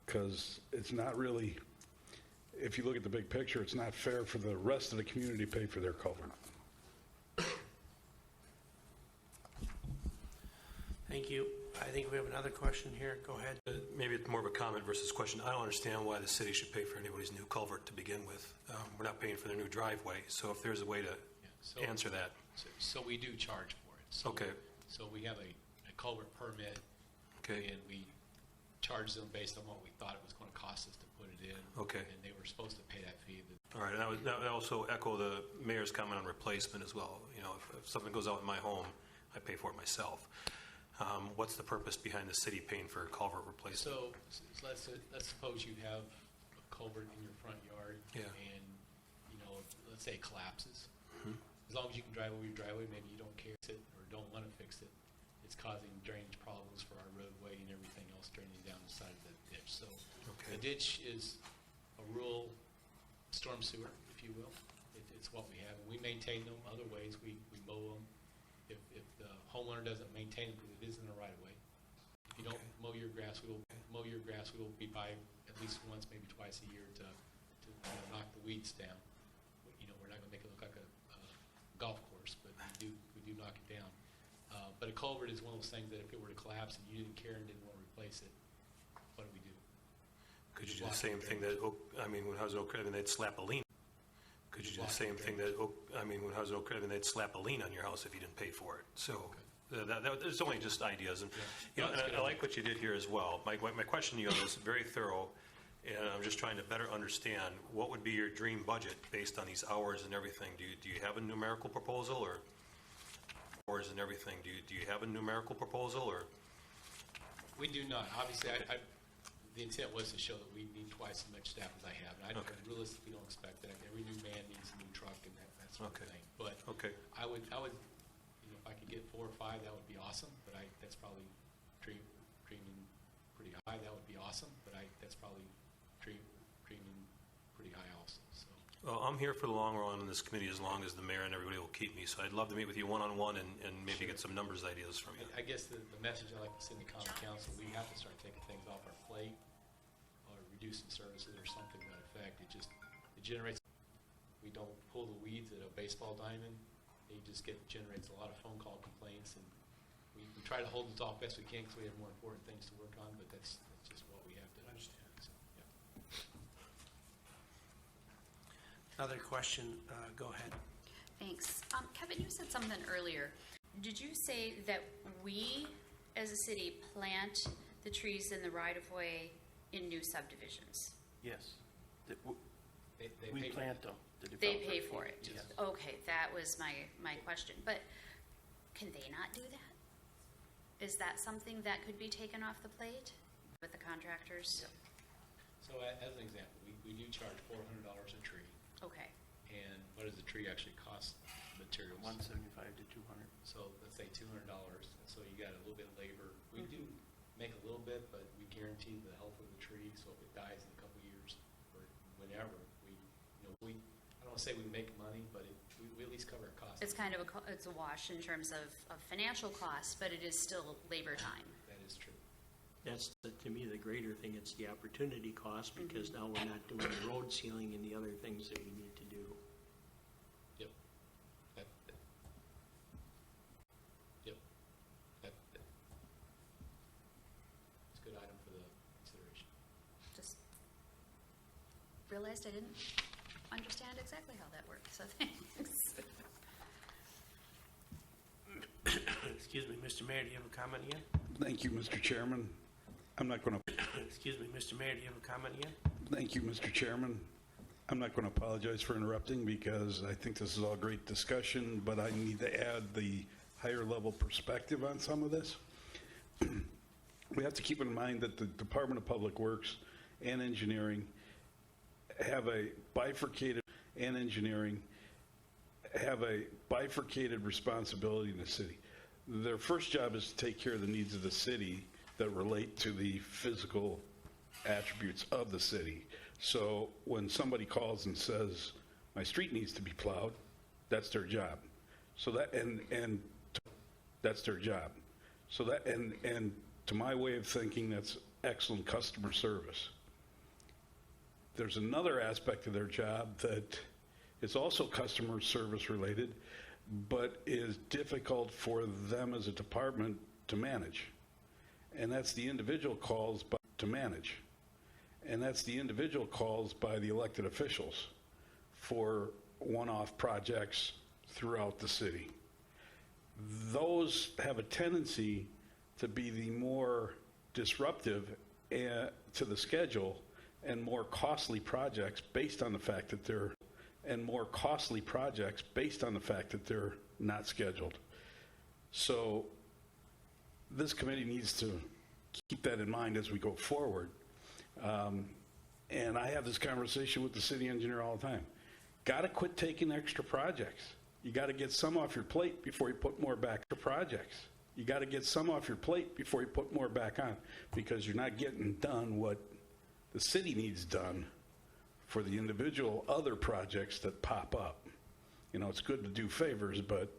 Because it's not really, if you look at the big picture, it's not fair for the rest of the community to pay for their culvert. Thank you. I think we have another question here. Go ahead. Maybe it's more of a comment versus question. I don't understand why the city should pay for anybody's new culvert to begin with. We're not paying for their new driveway, so if there's a way to So- answer that. So we do charge for it. So- Okay. So we have a culvert permit, Okay, and we charge them based on what we thought it was going to cost us to put it in. Okay. And they were supposed to pay that fee. all right. And I also echo the mayor's comment on replacement as well. You know, if something goes out in my home, I pay for it myself. What's the purpose behind the city paying for culvert replacement? So let's suppose you have a culvert in your front yard. Yeah. And, let's say it collapses. As long as you can drive over your driveway, maybe you don't care or don't want to fix it. It's causing drainage problems for our roadway and everything else draining down the side of the ditch. So Okay. the ditch is a rural storm sewer, if you will. It's what we have. And we maintain them other ways. We mow them. If the homeowner doesn't maintain it, because it is in the right of way. If you don't Okay. mow your grass, we will be by at least once, maybe twice a year to knock the weeds down. We're not going to make it look like a golf course, but we do knock it down. But a culvert is one of those things that if it were to collapse and you didn't care and didn't want to replace it, what do we do? Could you do the same thing that, when I was in Oak Creek, they'd slap a lien? Could you do the same thing that, when I was in Oak Creek, they'd slap a lien on your house if you didn't pay for it? So It's only just ideas, and and I like what you did here as well. My question to you was very thorough, and I'm just trying to better understand what would be your dream budget based on these hours and everything. Do you have a numerical proposal, or hours and everything? Do you have a numerical proposal, or? We do not. Obviously, the intent was to show that we need twice as much staff as I have. And I realistically don't expect that. Every new man needs a new truck and that sort of thing. But I would, if I could get 4 or 5, that would be awesome. But that's probably dreaming pretty high. That would be awesome. But that's probably dreaming pretty high also. So. Well, I'm here for the long run in this committee as long as the mayor and everybody will keep me. So I'd love to meet with you one-on-one and maybe get some numbers ideas from you. I guess the message I like to send to common council, we have to start taking things off our plate or reducing services or something to that effect. It generates, we don't pull the weeds at a baseball diamond. It just generates a lot of phone call complaints, and we try to hold it off best we can because we have more important things to work on, but that's just what we have to understand. So, yeah. Another question, go ahead. Thanks. Kevin, you said something earlier. Did you say that we, as a city, plant the trees in the right-of-way in new subdivisions? Yes. They We pay for plant it. them. The They developer pay for it? Yes. Okay, that was my question. But can they not do that? Is that something that could be taken off the plate with the contractors? Yep. So as an example, we do charge $400 a tree. Okay. And what does the tree actually cost materials? $175 to $200. So let's say $200. So you got a little bit of labor. We do make a little bit, but we guarantee the health of the tree. So if it dies in a couple of years or whenever, I don't want to say we make money, but we at least cover our costs. It's kind of it's a wash in terms of financial costs, but it is still labor time. That is true. That's, to me, the greater thing. It's the opportunity cost, because now we're not doing the road sealing and the other things that we need to do. Yep. Yep. It's a good item for the consideration. Just realized I didn't understand exactly how that worked, so thanks. Excuse me, Mr. Mayor, do you have a comment again? Thank you, Mr. Chairman. I'm not going to. Excuse me, Mr. Mayor, do you have a comment again? Thank you, Mr. Chairman. I'm not going to apologize for interrupting because I think this is all great discussion, but I need to add the higher level perspective on some of this. We have to keep in mind that the Department of Public Works and Engineering have a bifurcated responsibility in the city. Their first job is to take care of the needs of the city that relate to the physical attributes of the city. So when somebody calls and says, my street needs to be plowed, that's their job. So that, and that's their job. So that, and to my way of thinking, that's excellent customer service. There's another aspect of their job that is also customer service related, but is difficult for them as a department to manage. And that's the individual calls by the elected officials for one-off projects throughout the city. Those have a tendency to be the more disruptive to the schedule and more costly projects based on the fact that they're not scheduled. So this committee needs to keep that in mind as we go forward. And I have this conversation with the city engineer all the time. Got to quit taking extra projects. You got to get some off your plate before you put more back to projects. You got to get some off your plate before you put more back on, because you're not getting done what the city needs done for the individual other projects that pop up. You know, it's good to do favors, but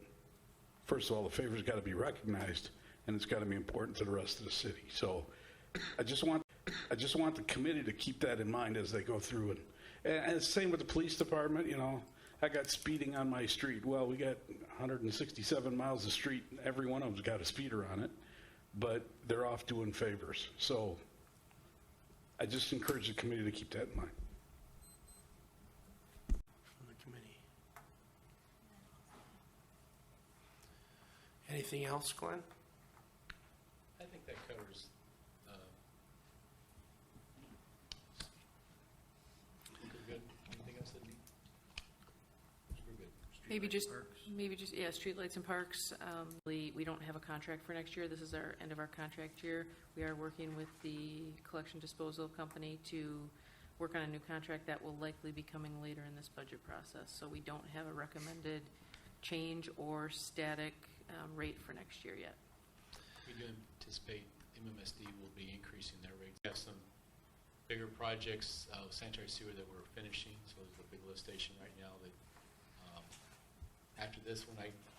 first of all, the favors got to be recognized, and it's got to be important to the rest of the city. So I just want the committee to keep that in mind as they go through it. And it's the same with the police department. You know, I got speeding on my street. Well, we got 167 miles of street. Every one of them's got a speeder on it, but they're off doing favors. So I just encourage the committee to keep that in mind. From the committee. Anything else, Glenn? I think that covers, we're good. Anything else that we're good? Maybe just, yeah, streetlights and parks. We don't have a contract for next year. This is our end of our contract year. We are working with the collection disposal company to work on a new contract that will likely be coming later in this budget process. So we don't have a recommended change or static rate for next year yet. We do anticipate MMSD will be increasing their rates. We have some bigger projects, sanitary sewer that we're finishing, so there's a big lift station right now that after this one,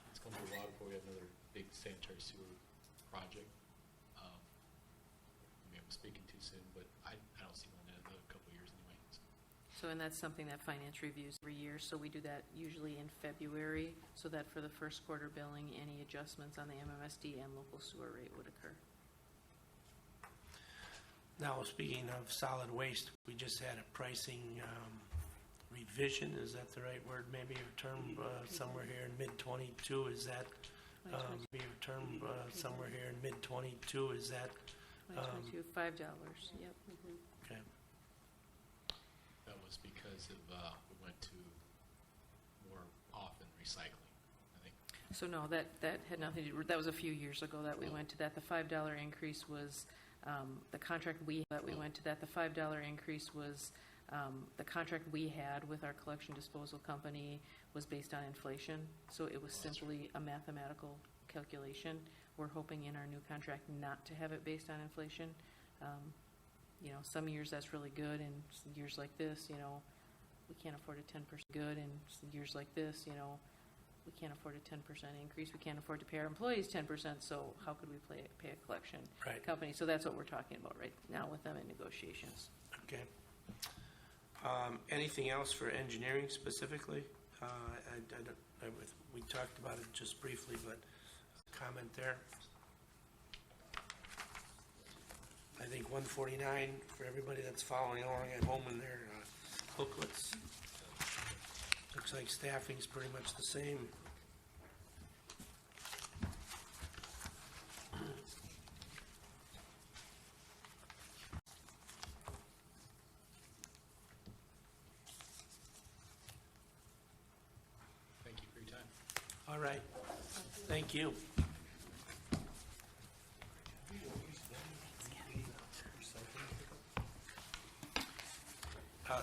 it's going to be a while before we have another big sanitary sewer project. Maybe I'm speaking too soon, but I don't see one in another couple of years anyway. So, and that's something that finance reviews every year, so we do that usually in February, so that for the first quarter billing, any adjustments on the MMSD and local sewer rate would occur. Now, speaking of solid waste, we just had a pricing revision, is that the right word, maybe, or term, somewhere here in mid-22, is that, maybe a term, somewhere here in mid-22, is that? $5, yep. Okay. That was because of, we went to more often recycling, I think. So no, that had nothing to do, that was a few years ago that we went to that. The $5 increase was the contract we went to that. The $5 increase was the contract we had with our collection disposal company was based on inflation, so it was simply a mathematical calculation. We're hoping in our new contract not to have it based on inflation. You know, some years that's really good, and years like this, you know, we can't afford a 10% good, and years like this, you know, we can't afford a 10% increase. We can't afford to pay our employees 10%, so how could we pay a collection company? So that's what we're talking about right now with them in negotiations. Okay. Anything else for engineering specifically? We talked about it just briefly, but comment there. I think 149 for everybody that's following along at home in their booklets. Looks like staffing's pretty much the same. Thank you for your time. All right. Thank you.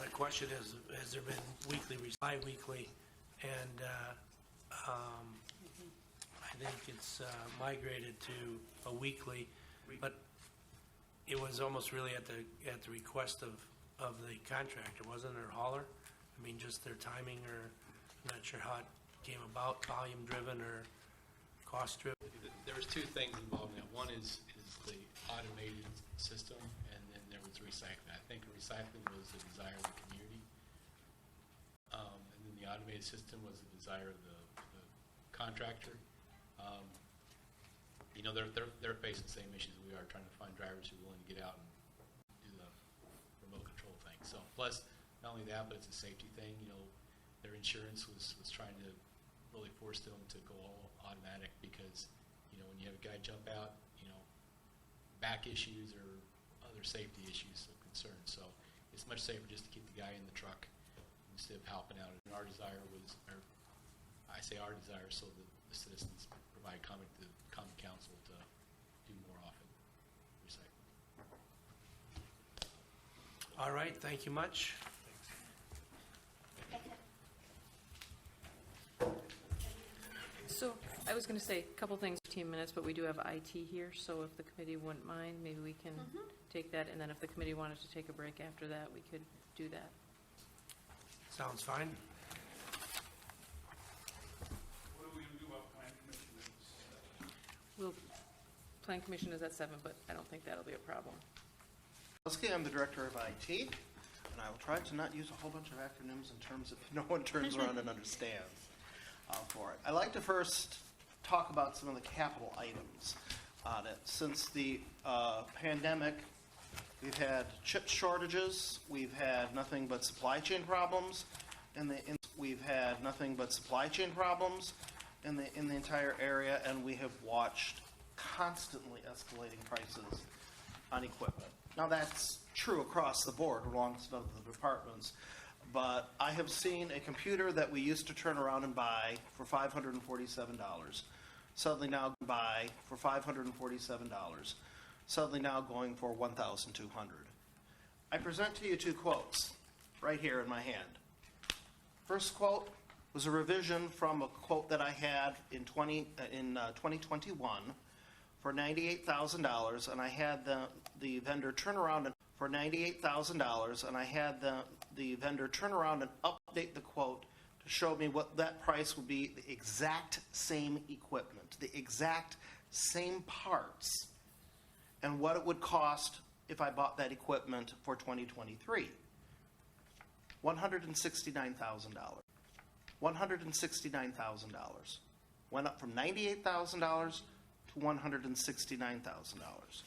The question is, has there been weekly, bi-weekly, and I think it's migrated to a weekly, but it was almost really at the request of the contractor, wasn't it, or hauler? I mean, just their timing, or I'm not sure how it came about, volume driven or cost driven. There was two things involved in that. One is the automated system, and then there was recycling. I think recycling was the desire of the community, and then the automated system was the desire of the contractor. You know, they're facing the same issues we are, trying to find drivers who are willing to get out and do the remote control thing. So, plus not only that, but it's a safety thing. You know, their insurance was trying to really force them to go all automatic because, you know, when you have a guy jump out, you know, back issues or other safety issues of concern. So it's much safer just to keep the guy in the truck instead of helping out. And our desire was, or I say our desire, so that the citizens provide comment to the common council to do more often recycling. All right, thank you much. So I was going to say a couple things, 15 minutes, but we do have IT here, so if the committee wouldn't mind, maybe we can take that, and then if the committee wanted to take a break after that, we could do that. Sounds fine. What are we going to do about plan commission? Plan commission is at 7, but I don't think that'll be a problem. I'm the director of IT, and I will try to not use a whole bunch of acronyms in terms of no one turns around and understands for it. I'd like to first talk about some of the capital items on it. Since the pandemic, we've had chip shortages, we've had nothing but supply chain problems, in the entire area, and we have watched constantly escalating prices on equipment. Now, that's true across the board, amongst other departments, but I have seen a computer that we used to turn around and buy for $547 suddenly now buy for $547, suddenly now going for $1,200. I present to you two quotes right here in my hand. First quote was a revision from a quote that I had in 2021 for $98,000, and I had the vendor turn around and for $98,000, and I had the vendor turn around and update the quote to show me what that price would be, the exact same equipment, the exact same parts, and what it would cost if I bought that equipment for 2023. $169,000. $169,000. Went up from $98,000 to $169,000.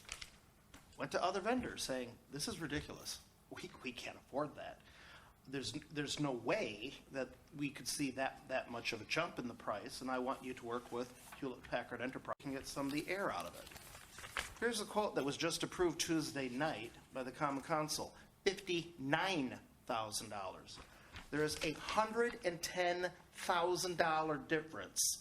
Went to other vendors saying, this is ridiculous. We can't afford that. There's no way that we could see that much of a jump in the price, and I want you to work with Hewlett-Packard Enterprise and get some of the air out of it. Here's a quote that was just approved Tuesday night by the Common Council, $59,000. There is a $110,000 difference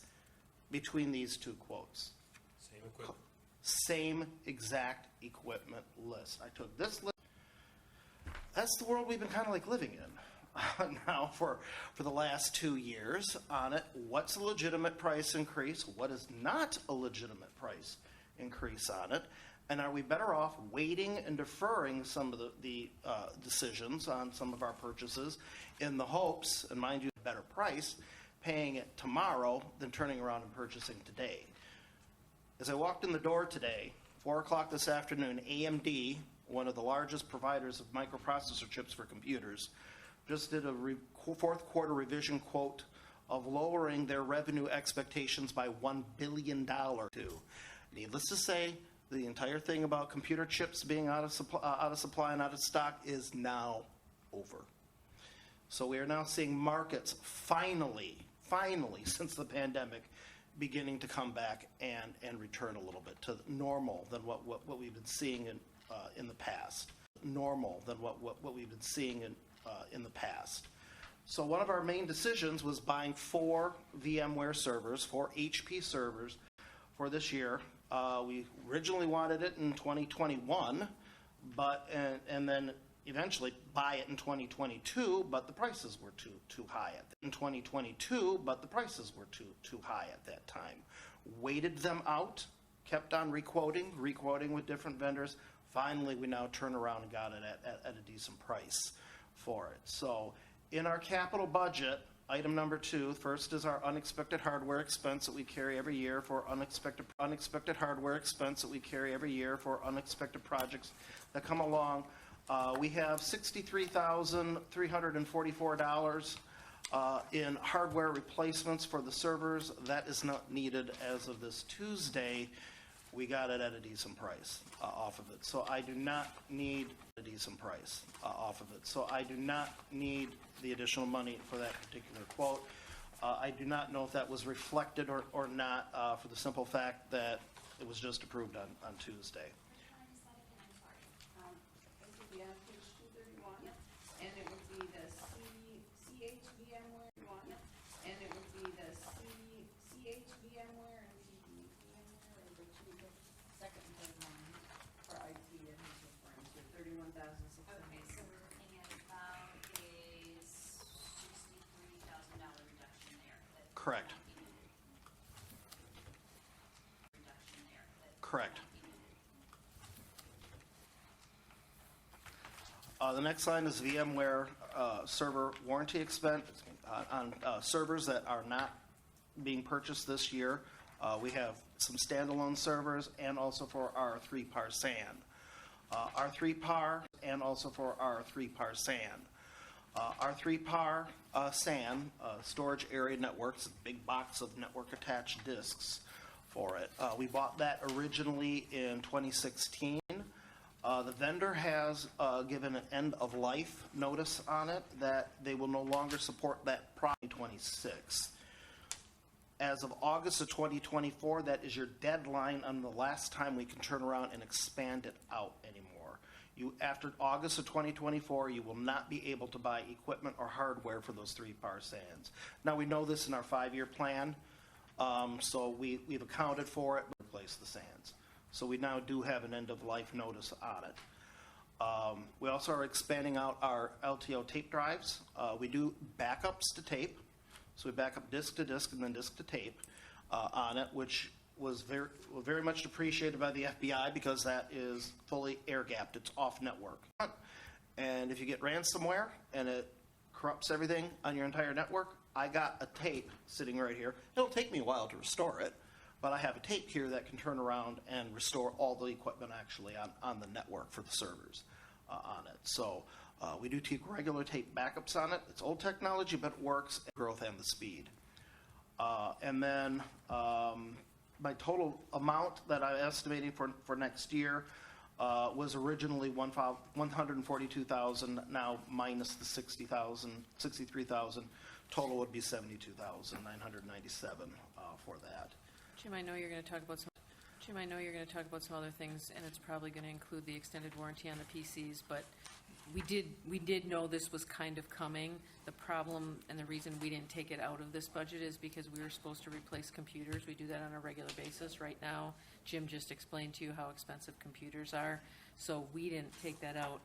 between these two quotes. Same equipment. Same exact equipment list. I took this list. That's the world we've been kind of like living in now for the last 2 years on it. What's a legitimate price increase? What is not a legitimate price increase on it? And are we better off waiting and deferring some of the decisions on some of our purchases in the hopes, and mind you, a better price, paying it tomorrow than turning around and purchasing today? As I walked in the door today, 4 o'clock this afternoon, AMD, one of the largest providers of microprocessor chips for computers, just did a fourth quarter revision quote of lowering their revenue expectations by $1 billion. Needless to say, the entire thing about computer chips being out of supply and out of stock is now over. So we are now seeing markets finally, since the pandemic, beginning to come back and return a little bit to normal than what we've been seeing in the past. Normal than what we've been seeing in the past. So one of our main decisions was buying 4 VMware servers, 4 HP servers for this year. We originally wanted it in 2021, and then eventually buy it in 2022, but the prices were too high in 2022, but the prices were too high at that time. Waited them out, kept on requoting with different vendors. Finally, we now turn around and got it at a decent price for it. So in our capital budget, item number 2, first is our unexpected hardware expense that we carry every year for unexpected hardware expense that we carry every year for unexpected projects that come along. We have $63,344 in hardware replacements for the servers. That is not needed as of this Tuesday. We got it at a decent price off of it. So I do not need a decent price off of it. So I do not need the additional money for that particular quote. I do not know if that was reflected or not for the simple fact that it was just approved on Tuesday. It would be on page 231, and it would be the CHVMware one, and it would be the CHVMware and CVMware, or the second and third one for IT and referring to $31,600. Okay, so we're looking at about a $63,000 reduction there. Correct. Correct. The next line is VMware server warranty expense on servers that are not being purchased this year. We have some standalone servers and also for our 3-par SAN. Our 3-par and also for our 3-par SAN. Our 3-par SAN, storage area networks, a big box of network attached disks for it. We bought that originally in 2016. The vendor has given an end-of-life notice on it that they will no longer support that product in 2026. as of August of 2024, that is your deadline on the last time we can turn around and expand it out anymore. After August of 2024, you will not be able to buy equipment or hardware for those 3 par sands. Now, we know this in our 5-year plan, so we've accounted for it, but replace the sands. So we now do have an end-of-life notice on it. We also are expanding out our LTO tape drives. We do backups to tape. So we back up disk to disk and then disk to tape on it, which was very much appreciated by the FBI because that is fully air-gapped. It's off-network. And if you get ransomware and it corrupts everything on your entire network, I got a tape sitting right here. It'll take me a while to restore it, but I have a tape here that can turn around and restore all the equipment actually on the network for the servers on it. So we do take regular tape backups on it. It's old technology, but it works, growth and the speed. And then my total amount that I'm estimating for next year was originally $142,000, now minus the $63,000. Total would be $72,997 for that. Jim, I know you're going to talk about some other things, and it's probably going to include the extended warranty on the PCs, but we did know this was kind of coming. The problem and the reason we didn't take it out of this budget is because we were supposed to replace computers. We do that on a regular basis. Right now, Jim just explained to you how expensive computers are, so we didn't take that out.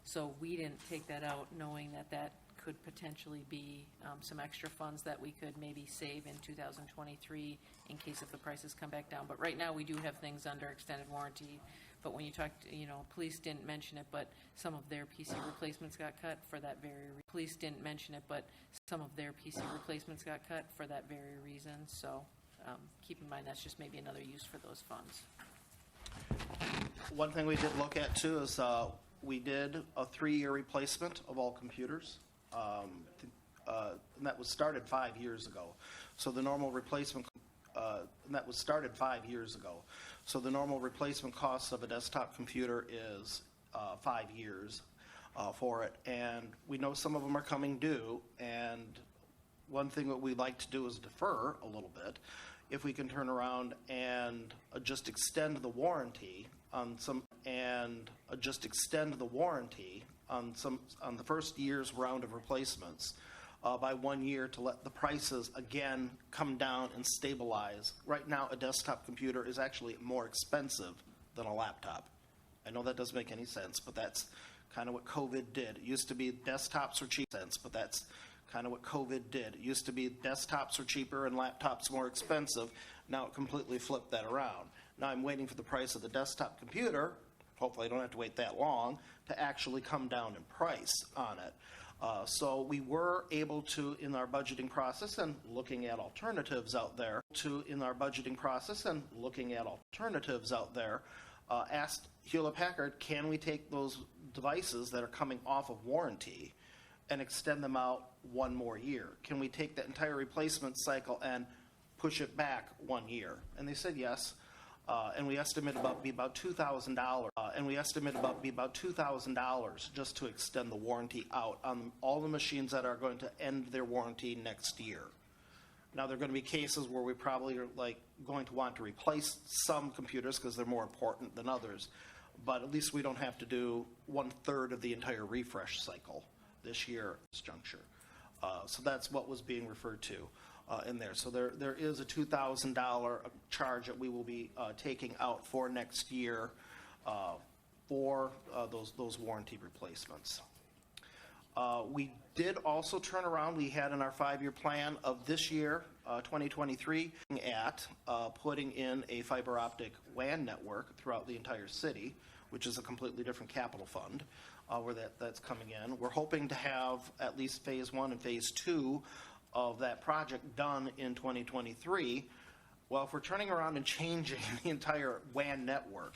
So we didn't take that out knowing that could potentially be some extra funds that we could maybe save in 2023 in case if the prices come back down. But right now, we do have things under extended warranty. But when you talked, police didn't mention it, but some of their PC replacements got cut for that very reason. So keep in mind that's just maybe another use for those funds. One thing we did look at too is we did a 3-year replacement of all computers. And that was started 5 years ago. So the normal replacement cost of a desktop computer is 5 years for it. And we know some of them are coming due. And one thing that we like to do is defer a little bit. If we can turn around and just extend the warranty on the first year's round of replacements by 1 year to let the prices again come down and stabilize. Right now, a desktop computer is actually more expensive than a laptop. I know that doesn't make any sense, but that's kind of what COVID did. It used to be desktops were cheap, but that's kind of what COVID did. It used to be desktops were cheaper and laptops more expensive. Now it completely flipped that around. Now I'm waiting for the price of the desktop computer, hopefully I don't have to wait that long, to actually come down in price on it. So we were able to, in our budgeting process and looking at alternatives out there, asked Hewlett-Packard, can we take those devices that are coming off of warranty and extend them out 1 more year? Can we take that entire replacement cycle and push it back 1 year? And they said yes. And we estimate about $2,000 just to extend the warranty out on all the machines that are going to end their warranty next year. Now, there are going to be cases where we probably are going to want to replace some computers because they're more important than others, but at least we don't have to do 1/3 of the entire refresh cycle this year at this juncture. So that's what was being referred to in there. So there is a $2,000 charge that we will be taking out for next year for those warranty replacements. We did also turn around, we had in our 5-year plan of this year, 2023, at putting in a fiber optic WAN network throughout the entire city, which is a completely different capital fund where that's coming in. We're hoping to have at least phase 1 and phase 2 of that project done in 2023. Well, if we're turning around and changing the entire WAN network,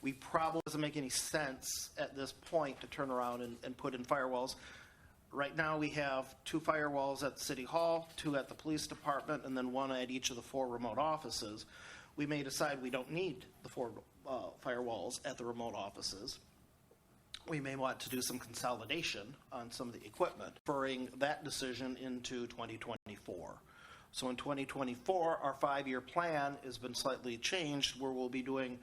we probably doesn't make any sense at this point to turn around and put in firewalls. Right now we have 2 firewalls at City Hall, 2 at the police department, and then 1 at each of the 4 remote offices. We may decide we don't need the 4 firewalls at the remote offices. We may want to do some consolidation on some of the equipment, referring that decision into 2020. 2024. So in 2024, our 5-year plan has been slightly changed, where we'll be doing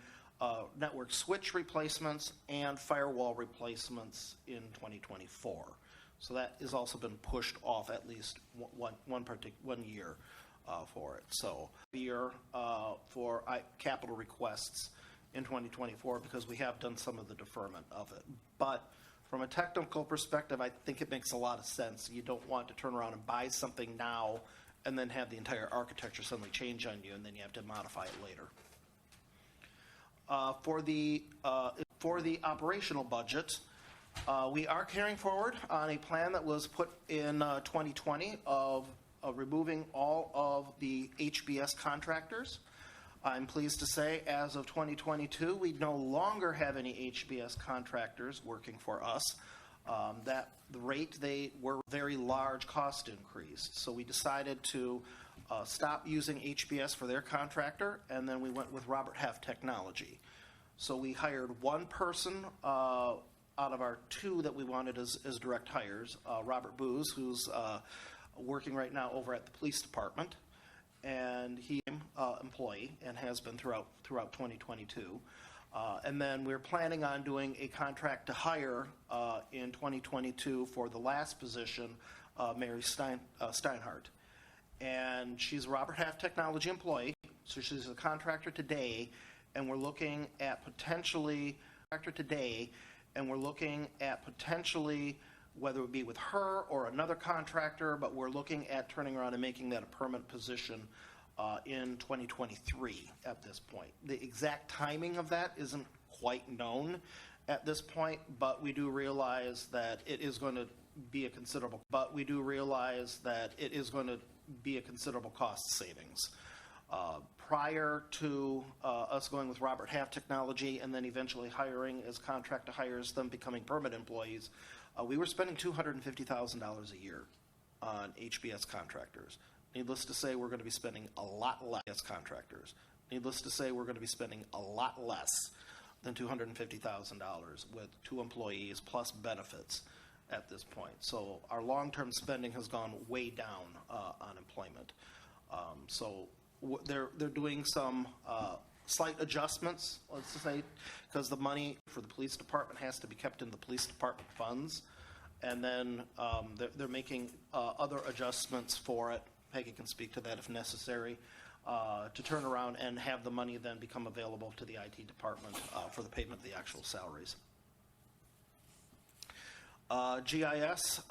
network switch replacements and firewall replacements in 2024. So that has also been pushed off at least one year for it. So year for capital requests in 2024, because we have done some of the deferment of it. But from a technical perspective, I think it makes a lot of sense. You don't want to turn around and buy something now and then have the entire architecture suddenly change on you, and then you have to modify it later. For the operational budget, we are carrying forward on a plan that was put in 2020 of removing all of the HBS contractors. I'm pleased to say, as of 2022, we no longer have any HBS contractors working for us. That the rate, they were very large cost increase. So we decided to stop using HBS for their contractor, and then we went with Robert Half Technology. So we hired one person out of our 2 that we wanted as direct hires, Robert Booz, who's working right now over at the police department, and he employee and has been throughout 2022. And then we're planning on doing a contract to hire in 2022 for the last position, Mary Steinhardt. And she's a Robert Half Technology employee, so she's a contractor today, and we're looking at potentially whether it would be with her or another contractor, but we're looking at turning around and making that a permanent position in 2023 at this point. The exact timing of that isn't quite known at this point, but we do realize that it is going to be a considerable cost savings. Prior to us going with Robert Half Technology and then eventually hiring as contract to hires, them becoming permanent employees, we were spending $250,000 a year on HBS contractors. Needless to say, we're going to be spending a lot less than $250,000 with 2 employees plus benefits at this point. So our long-term spending has gone way down on employment. They're doing some slight adjustments, let's say, because the money for the police department has to be kept in the police department funds, and then they're making other adjustments for it. Peggy can speak to that if necessary, to turn around and have the money then become available to the IT department for the payment of the actual salaries. GIS,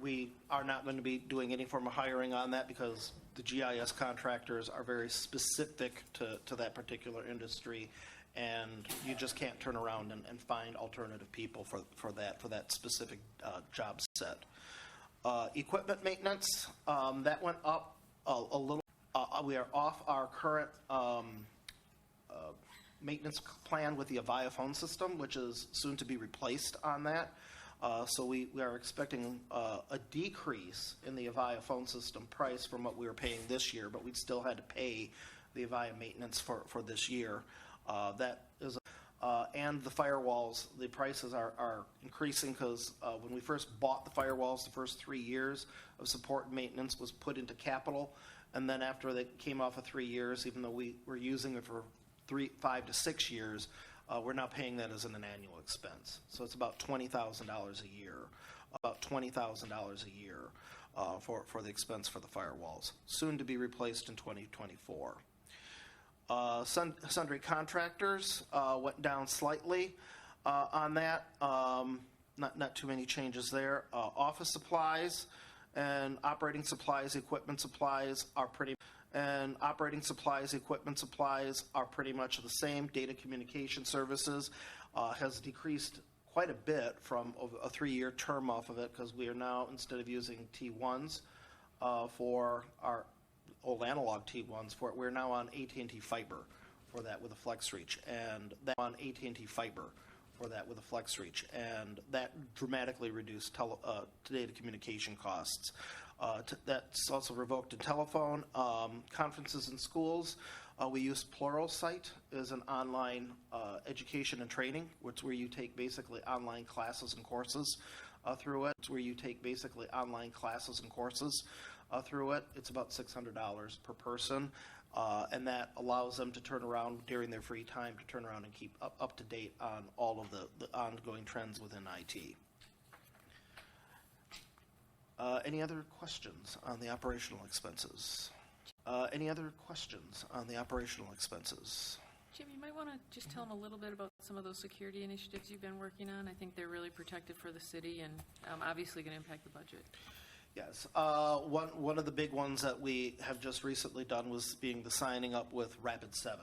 we are not going to be doing any form of hiring on that because the GIS contractors are very specific to that particular industry, and you just can't turn around and find alternative people for that specific job set. Equipment maintenance, that went up a little. We are off our current maintenance plan with the Avaya phone system, which is soon to be replaced on that. So we are expecting a decrease in the Avaya phone system price from what we were paying this year, but we still had to pay the Avaya maintenance for this year. That is, and the firewalls, the prices are increasing because when we first bought the firewalls, the first 3 years of support and maintenance was put into capital, and then after they came off of 3 years, even though we were using it for 5 to 6 years, we're now paying that as an annual expense. So it's about $20,000 a year, for the expense for the firewalls, soon to be replaced in 2024. Sundry contractors went down slightly on that. Not too many changes there. Office supplies and operating supplies, equipment supplies are pretty much the same. Data communication services has decreased quite a bit from a 3-year term off of it, because we are now, instead of using T1s for our old analog T1s for it, we're now on AT&T fiber for that with a flex reach, and and that dramatically reduced data communication costs. That's also revoked in telephone. Conferences in schools, we use Pluralsight as an online education and training, where you take basically online classes and courses through it. It's where you take basically online classes and courses through it. It's about $600 per person, and that allows them to turn around during their free time to turn around and keep up to date on all of the ongoing trends within IT. Any other questions on the operational expenses? Any other questions on the operational expenses? Jim, you might want to just tell them a little bit about some of those security initiatives you've been working on. I think they're really protective for the city and obviously going to impact the budget. Yes. One of the big ones that we have just recently done was being the signing up with Rapid7.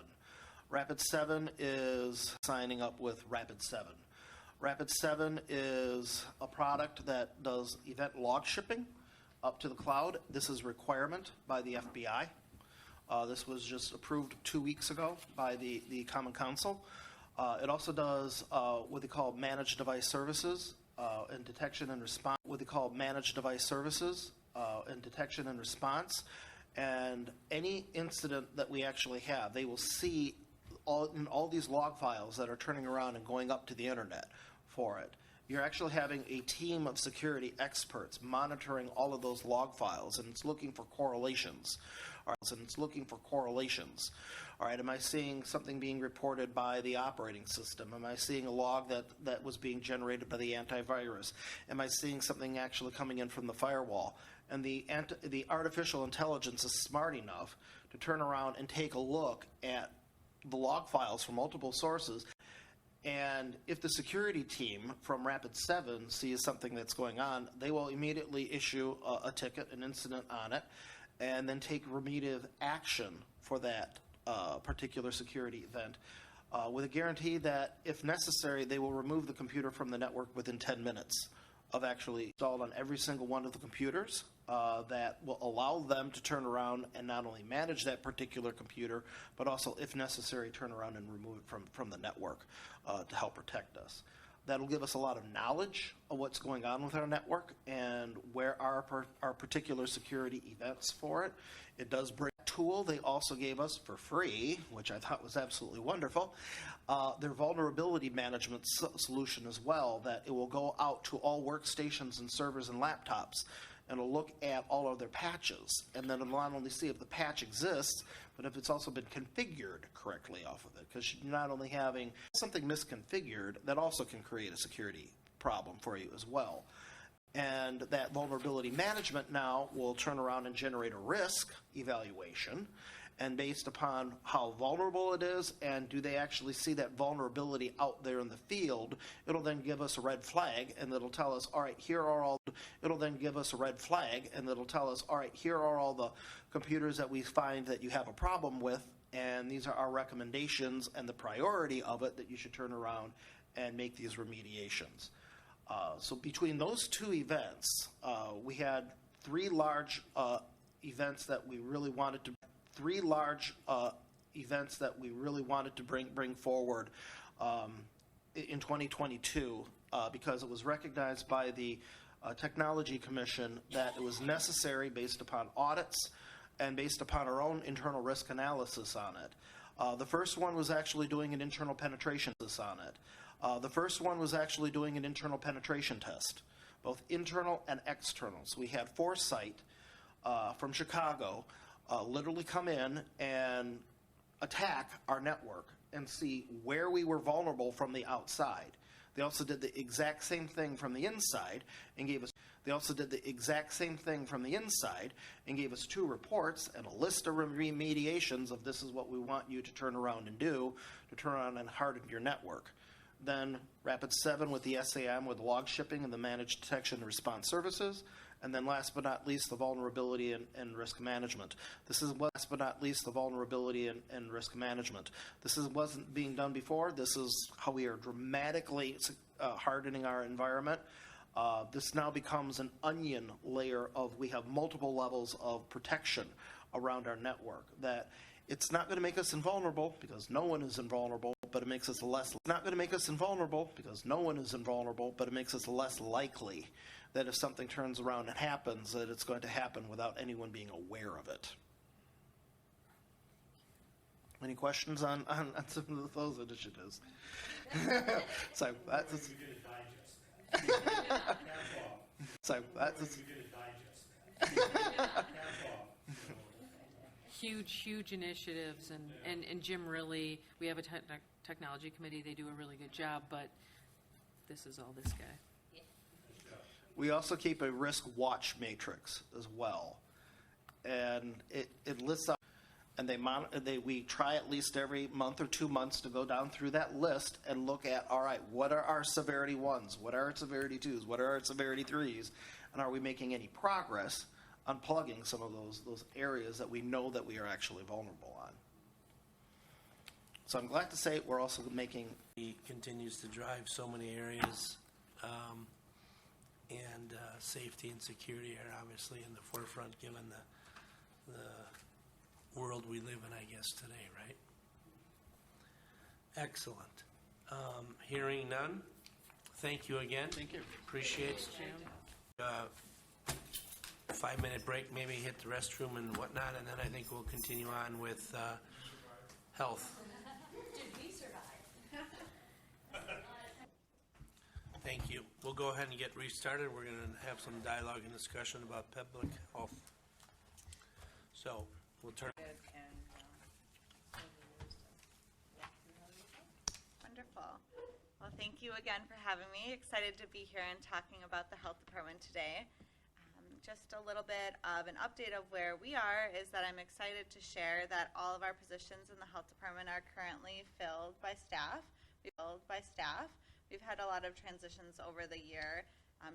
Rapid7 is signing up with Rapid7. Rapid7 is a product that does event log shipping up to the cloud. This is a requirement by the FBI. This was just approved 2 weeks ago by the Common Council. It also does what they call managed device services and detection and response. What they call managed device services and detection and response. And any incident that we actually have, they will see all these log files that are turning around and going up to the internet for it. You're actually having a team of security experts monitoring all of those log files, and it's looking for correlations. All right, and it's looking for correlations. All right, am I seeing something being reported by the operating system? Am I seeing a log that was being generated by the antivirus? Am I seeing something actually coming in from the firewall? And the artificial intelligence is smart enough to turn around and take a look at the log files from multiple sources. And if the security team from Rapid7 sees something that's going on, they will immediately issue a ticket, an incident on it, and then take remedial action for that particular security event with a guarantee that, if necessary, they will remove the computer from the network within 10 minutes of actually installed on every single one of the computers. That will allow them to turn around and not only manage that particular computer, but also, if necessary, turn around and remove it from the network to help protect us. That'll give us a lot of knowledge of what's going on with our network and where are our particular security events for it. It does bring a tool they also gave us for free, which I thought was absolutely wonderful, their vulnerability management solution as well, that it will go out to all workstations and servers and laptops and it'll look at all of their patches, and then it'll not only see if the patch exists, but if it's also been configured correctly off of it, because you're not only having something misconfigured, that also can create a security problem for you as well. And that vulnerability management now will turn around and generate a risk evaluation, and based upon how vulnerable it is and do they actually see that vulnerability out there in the field, it'll then give us a red flag, and it'll tell us, all right, here are all, it'll then give us a red flag, and it'll tell us, all right, here are all the computers that we find that you have a problem with, and these are our recommendations and the priority of it that you should turn around and make these remediations. So between those two events, we had three large events that we really wanted to bring forward in 2022 because it was recognized by the Technology Commission that it was necessary based upon audits and based upon our own internal risk analysis on it. The first one was actually doing an internal penetration test on it. The first one was actually doing an internal penetration test, both internal and external. So we had Foresight from Chicago literally come in and attack our network and see where we were vulnerable from the outside. They also did the exact same thing from the inside and gave us two reports and a list of remediations of this is what we want you to turn around and do to turn around and harden your network. Then Rapid7 with the SAM with log shipping and the managed detection and response services. And then last but not least, the vulnerability and risk management. This wasn't being done before. This is how we are dramatically hardening our environment. This now becomes an onion layer of, we have multiple levels of protection around our network. That it's not going to make us invulnerable because no one is invulnerable, but it makes us less likely that if something turns around and happens, that it's going to happen without anyone being aware of it. Any questions on some of those initiatives? So that's So that's, We get a digest. Huge initiatives, and Jim really, we have a technology committee, they do a really good job, but this is all this guy. we also keep a risk watch matrix as well. And it lists out, and we try at least every month or 2 months to go down through that list and look at, all right, what are our severity 1s? What are our severity 2s? What are our severity 3s? And are we making any progress unplugging some of those areas that we know that we are actually vulnerable on? So I'm glad to say we're also making. He continues to drive so many areas, and safety and security are obviously in the forefront given the world we live in, I guess, today, right? Excellent. Hearing none, thank you again. Thank you. Appreciate it. 5-minute break, maybe hit the restroom and whatnot, and then I think we'll continue on with health. Did we survive? Thank you. We'll go ahead and get restarted. We're going to have some dialogue and discussion about public health. So we'll turn. Wonderful. Well, thank you again for having me. Excited to be here and talking about the health department today. Just a little bit of an update of where we are is that I'm excited to share that all of our positions in the health department are currently filled by staff. We've had a lot of transitions over the year,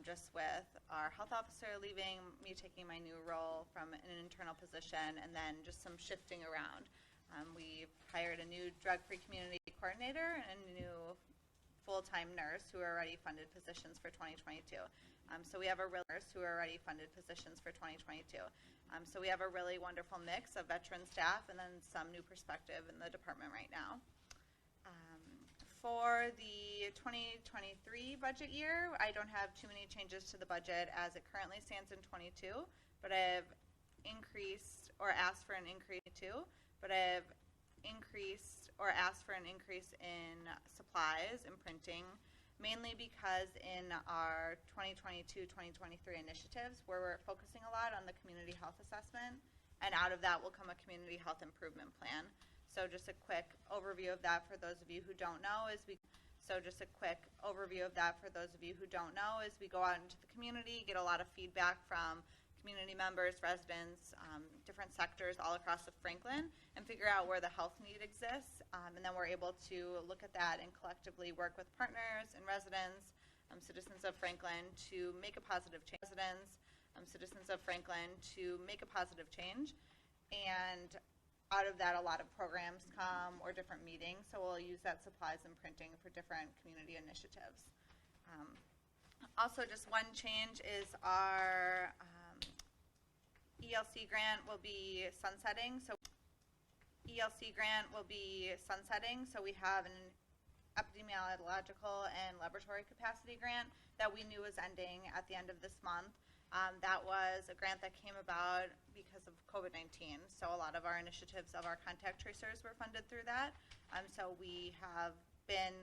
just with our health officer leaving, me taking my new role from an internal position, and then just some shifting around. We've hired a new drug-free community coordinator and a new full-time nurse who are already funded positions for 2022. So we have a really So we have a really wonderful mix of veteran staff and then some new perspective in the department right now. For the 2023 budget year, I don't have too many changes to the budget as it currently stands in 22, but I've increased or asked for an increase in supplies and printing, mainly because in our 2022-2023 initiatives, where we're focusing a lot on the community health assessment, and out of that will come a community health improvement plan. So just a quick overview of that for those of you who don't know as we go out into the community, get a lot of feedback from community members, residents, different sectors all across Franklin, and figure out where the health need exists. And then we're able to look at that and collectively work with partners and residents, citizens of Franklin, to make a positive change. And out of that, a lot of programs come or different meetings. So we'll use that supplies and printing for different community initiatives. Also, just one change is our ELC grant will be sunsetting. So we have an epidemiological and laboratory capacity grant that we knew was ending at the end of this month. That was a grant that came about because of COVID-19. So a lot of our initiatives of our contact tracers were funded through that. So we have been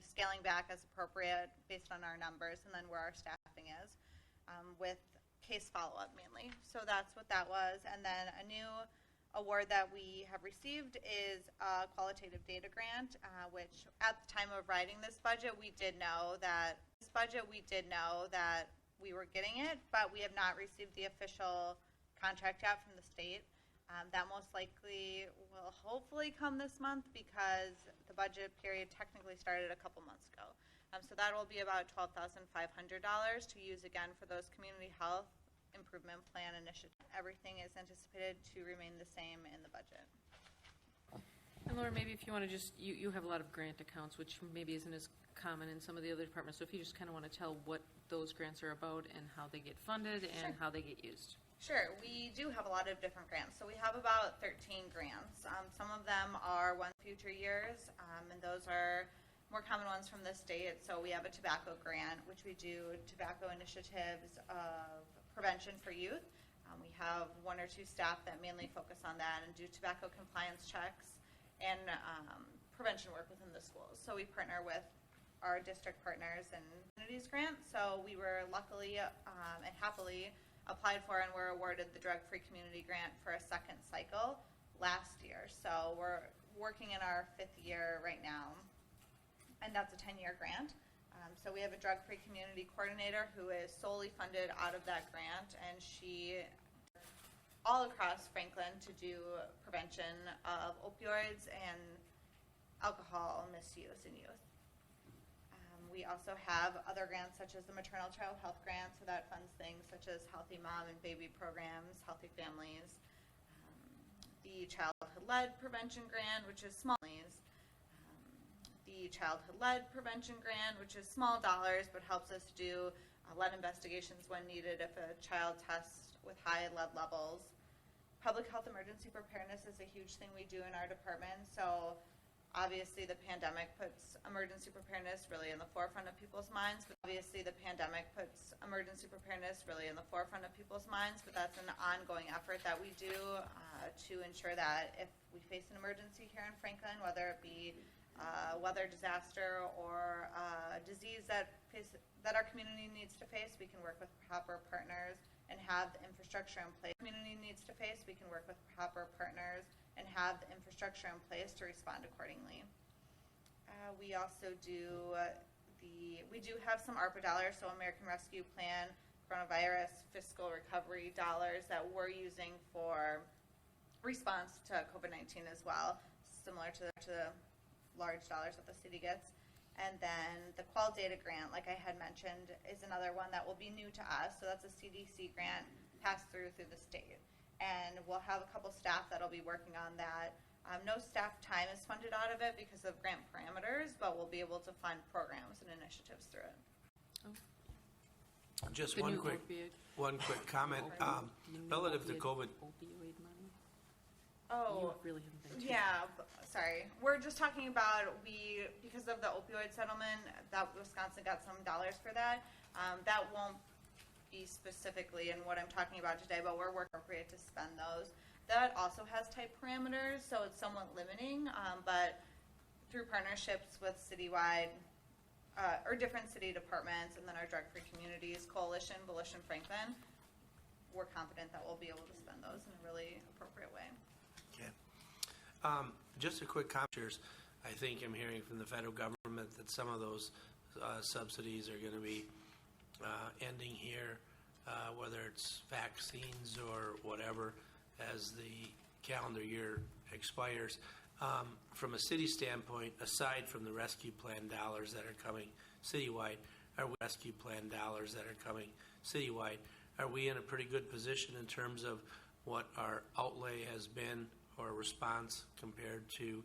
scaling back as appropriate based on our numbers and then where our staffing is, with case follow-up mainly. So that's what that was. And then a new award that we have received is a qualitative data grant, which at the time of writing this budget, we did know that we were getting it, but we have not received the official contract yet from the state. That most likely will hopefully come this month because the budget period technically started a couple months ago. So that will be about $12,500 to use again for those community health improvement plan initiatives. Everything is anticipated to remain the same in the budget. And Laura, maybe if you want to just, you have a lot of grant accounts, which maybe isn't as common in some of the other departments. So if you just kind of want to tell what those grants are about and how they get funded and how they get used. Sure. We do have a lot of different grants. So we have about 13 grants. Some of them are one future years, and those are more common ones from the state. So we have a tobacco grant, which we do tobacco initiatives of prevention for youth. We have 1 or 2 staff that mainly focus on that and do tobacco compliance checks and prevention work within the schools. So we partner with our district partners and communities grant. So we were luckily and happily applied for and were awarded the drug-free community grant for a second cycle last year. So we're working in our 5th year right now, and that's a 10-year grant. So we have a drug-free community coordinator who is solely funded out of that grant, and she all across Franklin to do prevention of opioids and alcohol misuse in youth. We also have other grants such as the Maternal Child Health Grant, so that funds things such as healthy mom and baby programs, healthy families. The Childhood-Led Prevention Grant, which is small families. The Childhood-Led Prevention Grant, which is small dollars but helps us do lead investigations when needed if a child tests with high lead levels. Public health emergency preparedness is a huge thing we do in our department. So obviously the pandemic puts emergency preparedness really in the forefront of people's minds. But that's an ongoing effort that we do to ensure that if we face an emergency here in Franklin, whether it be weather disaster or disease that our community needs to face, we can work with proper partners and have the infrastructure in place. And have the infrastructure in place to respond accordingly. We also do we do have some ARPA dollars, so American Rescue Plan, coronavirus, fiscal recovery dollars that we're using for response to COVID-19 as well, similar to the large dollars that the city gets. And then the Qual Data Grant, like I had mentioned, is another one that will be new to us. So that's a CDC grant passed through the state. And we'll have a couple staff that'll be working on that. No staff time is funded out of it because of grant parameters, but we'll be able to fund programs and initiatives through it. Just The one new quick comment relative to COVID. Opioid money? Oh, You really haven't been to yeah, sorry. We're just talking about because of the opioid settlement, that Wisconsin got some dollars for that. That won't be specifically in what I'm talking about today, but we're working appropriate to spend those. That also has type parameters, so it's somewhat limiting, but through partnerships with citywide or different city departments and then our Drug-Free Communities Coalition, Volition Franklin, we're confident that we'll be able to spend those in a really appropriate way. Okay. Just a quick comment. I think I'm hearing from the federal government that some of those subsidies are going to be ending here, whether it's vaccines or whatever, as the calendar year expires. From a city standpoint, aside from the rescue plan dollars that are coming citywide, are we in a pretty good position in terms of what our outlay has been or response compared to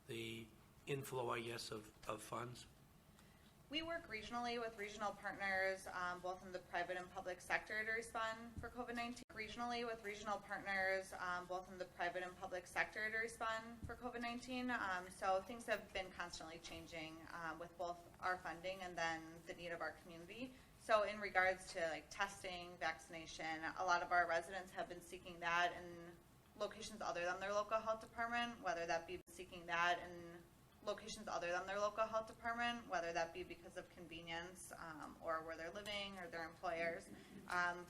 the inflow, I guess, of funds? We work regionally with regional partners, both in the private and public sector to respond for COVID-19. So things have been constantly changing with both our funding and then the need of our community. So in regards to like testing, vaccination, a lot of our residents have been seeking that in locations other than their local health department, whether that be whether that be because of convenience or where they're living or their employers.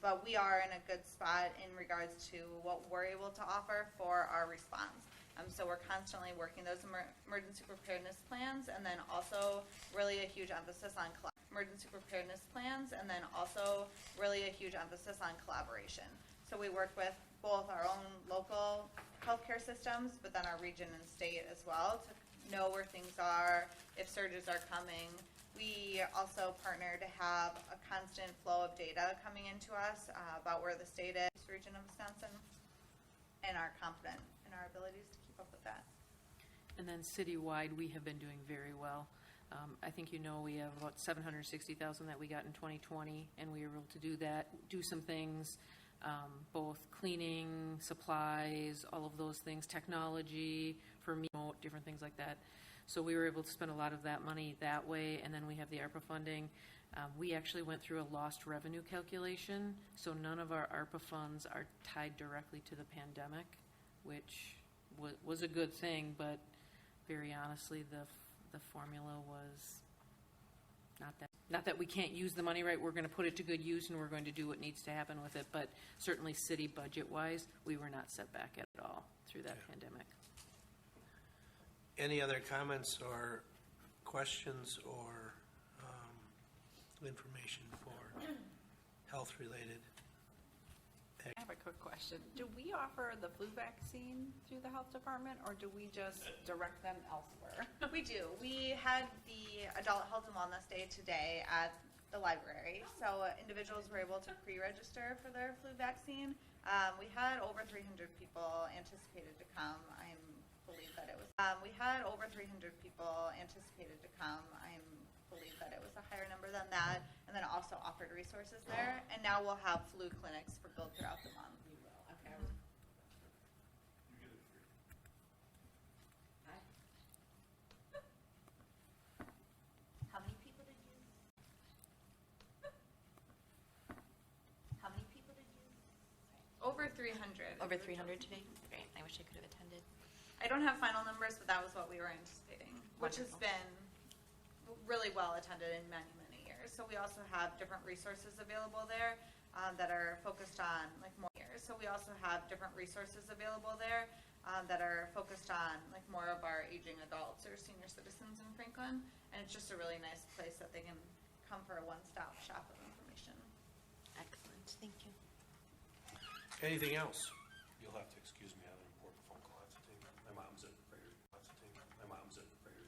But we are in a good spot in regards to what we're able to offer for our response. So we're constantly working those emergency preparedness plans, and then also really a huge emphasis on collaboration. So we work with both our own local healthcare systems, but then our region and state as well to know where things are, if surges are coming. We also partner to have a constant flow of data coming into us about where the state is, region of Wisconsin, and are confident in our abilities to keep up with that. And then citywide, we have been doing very well. I think you know we have about $760,000 that we got in 2020, and we were able to do some things, both cleaning, supplies, all of those things, technology, for me, different things like that. So we were able to spend a lot of that money that way, and then we have the ARPA funding. We actually went through a lost revenue calculation, so none of our ARPA funds are tied directly to the pandemic, which was a good thing, but very honestly, the the formula was not that we can't use the money right, we're going to put it to good use and we're going to do what needs to happen with it, but certainly city budget-wise, we were not set back at all through that pandemic. Any other comments or questions or information for health-related? I have a quick question. Do we offer the flu vaccine through the health department, or do we just direct them elsewhere? We do. We had the Adult Health and Wellness Day today at the library, so individuals were able to pre-register for their flu vaccine. We had over 300 people anticipated to come. I believe that it was. We had over 300 people anticipated to come. I believe that it was a higher number than that, and then also offered resources there. And now we'll have flu clinics for built throughout the month. Okay. You get it free. How many people did you? How many people did you? Over 300. Over 300 today? Great. I wish I could have attended. I don't have final numbers, but that was what we were anticipating, which has Wonderful. been really well attended in many, many years. So we also have different resources available there that are focused on more years. So we also have different resources available there that are focused on more of our aging adults or senior citizens in Franklin. And it's just a really nice place that they can come for a one-stop shop of information. Excellent. Thank you. Anything else? You'll have to excuse me, I have an important phone call I have to take. My mom's at prayer. My mom's at prayer.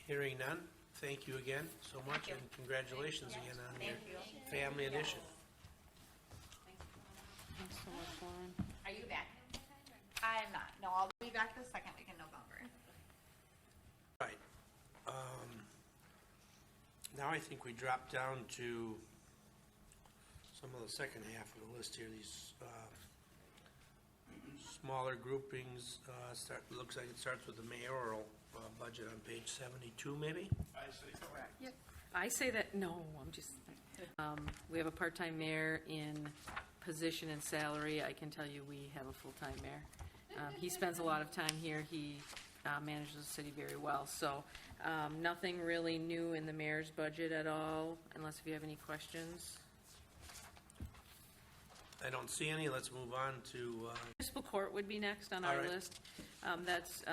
Hearing none, thank you again so much, and congratulations again on your family initiative. Thanks so much, Lauren. Are you back? I'm not. No, I'll be back the second week in November. Right. Now I think we drop down to some of the second half of the list here, these smaller groupings. Looks like it starts with the mayoral budget on page 72, maybe? I say correct. Yep. I say that, no, I'm just, we have a part-time mayor in position and salary. I can tell you we have a full-time mayor. He spends a lot of time here. He manages the city very well. So nothing really new in the mayor's budget at all, unless if you have any questions. I don't see any. Let's move on to, Municipal Court would be next on All our right. list. That's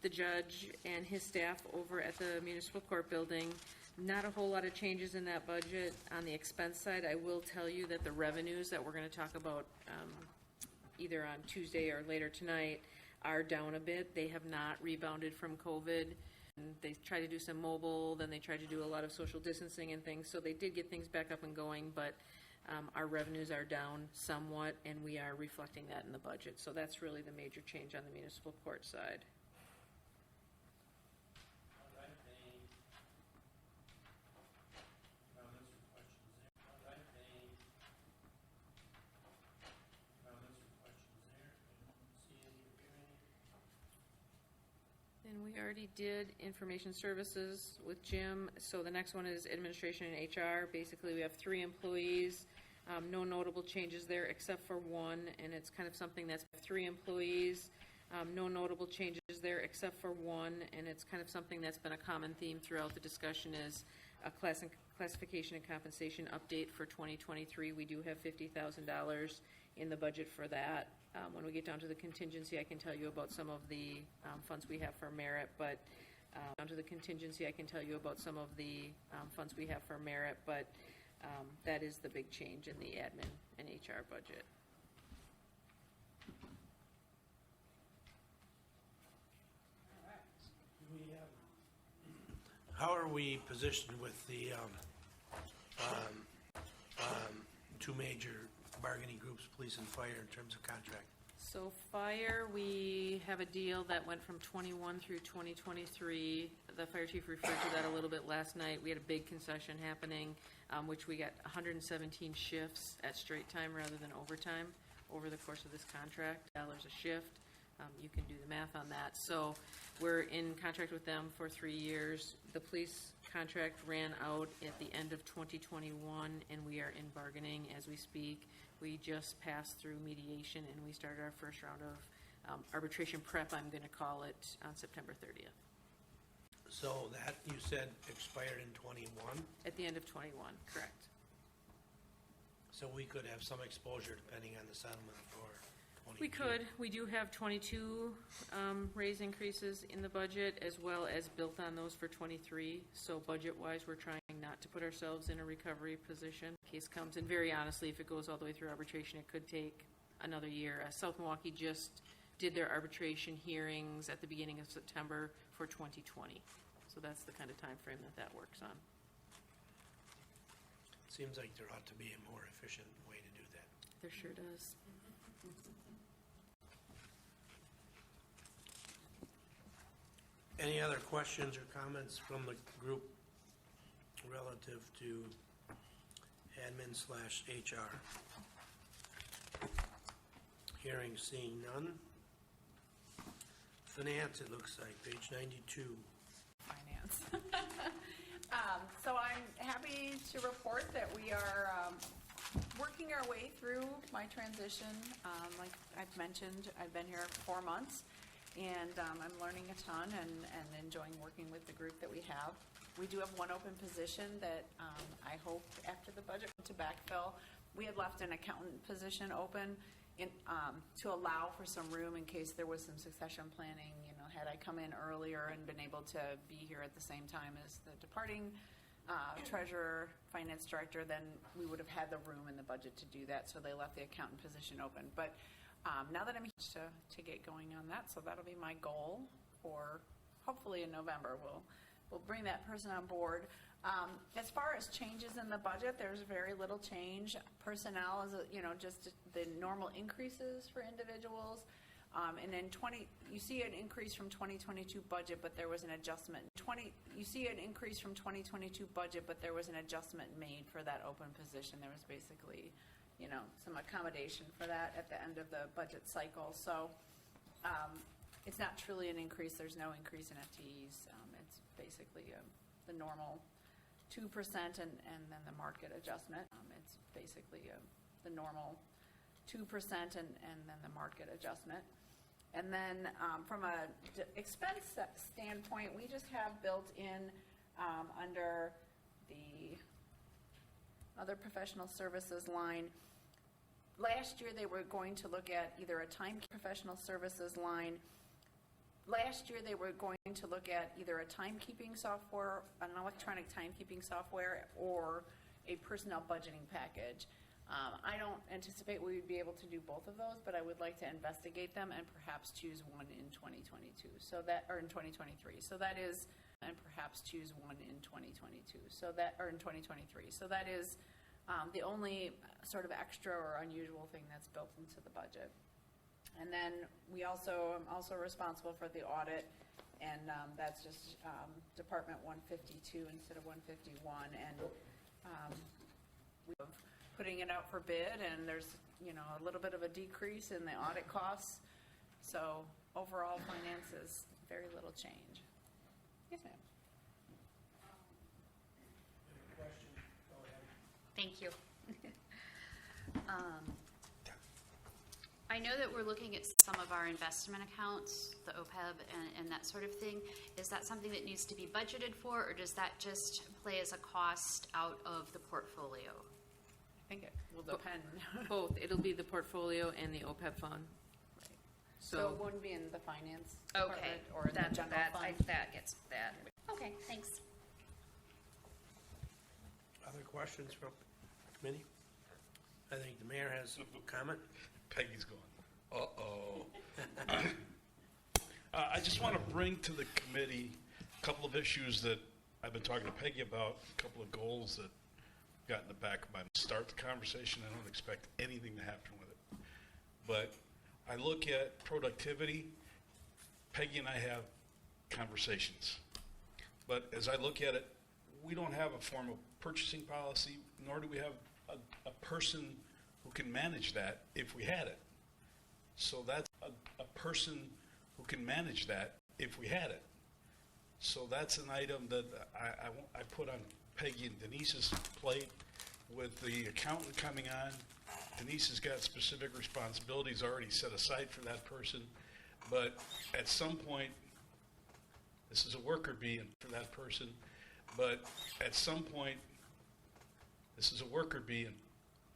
the judge and his staff over at the Municipal Court building. Not a whole lot of changes in that budget. On the expense side, I will tell you that the revenues that we're going to talk about either on Tuesday or later tonight are down a bit. They have not rebounded from COVID. And they tried to do some mobile, then they tried to do a lot of social distancing and things. So they did get things back up and going, but our revenues are down somewhat, and we are reflecting that in the budget. So that's really the major change on the municipal court side. And we already did information services with Jim, so the next one is administration and HR. Basically, we have 3 employees, no notable changes there except for one, and it's kind of something that's 3 employees, no notable changes there except for one, and it's kind of something that's been a common theme throughout the discussion is a classification and compensation update for 2023. We do have $50,000 in the budget for that. When we get down to the contingency, I can tell you about some of the funds we have for merit, but that is the big change in the admin and HR budget. how are we positioned with the 2 major bargaining groups, police and fire, in terms of contract? So fire, we have a deal that went from 21 through 2023. The fire chief referred to that a little bit last night. We had a big concession happening, which we got 117 shifts at straight time rather than overtime over the course of this contract. $1 a shift. You can do the math on that. So we're in contract with them for 3 years. The police contract ran out at the end of 2021, and we are in bargaining as we speak. We just passed through mediation, and we started our first round of arbitration prep, I'm going to call it, on September 30th, So that, you said, expired in '21, at the end of '21, correct. so we could have some exposure depending on the settlement for '22. We could. We do have 22 raise increases in the budget, as well as built on those for '23. So budget-wise, we're trying not to put ourselves in a recovery position. Case comes, and very honestly, if it goes all the way through arbitration, it could take another year. South Milwaukee just did their arbitration hearings at the beginning of September for 2020. So that's the kind of time frame that works on. Seems like there ought to be a more efficient way to do that. There sure does. Any other questions or comments from the group relative to admin/HR? Hearing, seeing none. Finance, it looks like, page 92. Finance. So I'm happy to report that we are working our way through my transition. Like I've mentioned, I've been here 4 months, and I'm learning a ton and enjoying working with the group that we have. We do have one open position that I hope after the budget to backfill. We had left an accountant position open to allow for some room in case there was some succession planning. You know, had I come in earlier and been able to be here at the same time as the departing treasurer, finance director, then we would have had the room in the budget to do that. So they left the accountant position open. But now that I'm here to get going on that, so that'll be my goal for hopefully in November. We'll bring that person on board. As far as changes in the budget, there's very little change. Personnel is, just the normal increases for individuals. And then you see an increase from 2022 budget, but there was an adjustment. You see an increase from 2022 budget, but there was an adjustment made for that open position. There was basically, some accommodation for that at the end of the budget cycle. So it's not truly an increase. There's no increase in FTEs. It's basically the normal 2% and then the market adjustment. It's basically the normal 2% and then the market adjustment. And then from a expense standpoint, we just have built in under the other professional services line. Last year, they were going to look at either a professional services line. Last year, they were going to look at either a timekeeping software, an electronic timekeeping software, or a personnel budgeting package. I don't anticipate we would be able to do both of those, but I would like to investigate them and perhaps choose one in 2022. Or in 2023. So that is, and perhaps choose one in 2022. Or in 2023. So that is the only sort of extra or unusual thing that's built into the budget. And then I'm also responsible for the audit, and that's just Department 152 instead of 151, and we're putting it out for bid, and there's a little bit of a decrease in the audit costs. So overall, finances, very little change. Yes, ma'am. Thank you. I know that we're looking at some of our investment accounts, the OPEB and that sort of thing. Is that something that needs to be budgeted for, or does that just play as a cost out of the portfolio? I think it will depend. Both. It'll be the portfolio and the OPEB fund. Right. So it wouldn't be in the finance Okay. department or in the general fund. That gets that. Okay, thanks. Other questions from the committee? I think the mayor has a comment. Peggy's going, uh-oh. I just want to bring to the committee a couple of issues that I've been talking to Peggy about, a couple of goals that got in the back of my mind. Start the conversation. I don't expect anything to happen with it. But I look at productivity. Peggy and I have conversations. But as I look at it, we don't have a formal purchasing policy, nor do we have a person who can manage that if we had it. So that's a person who can manage that if we had it. So that's an item that I put on Peggy and Denise's plate with the accountant coming on. Denise has got specific responsibilities already set aside for that person. But at some point, this is a worker bee for that person, but at some point, this is a worker bee,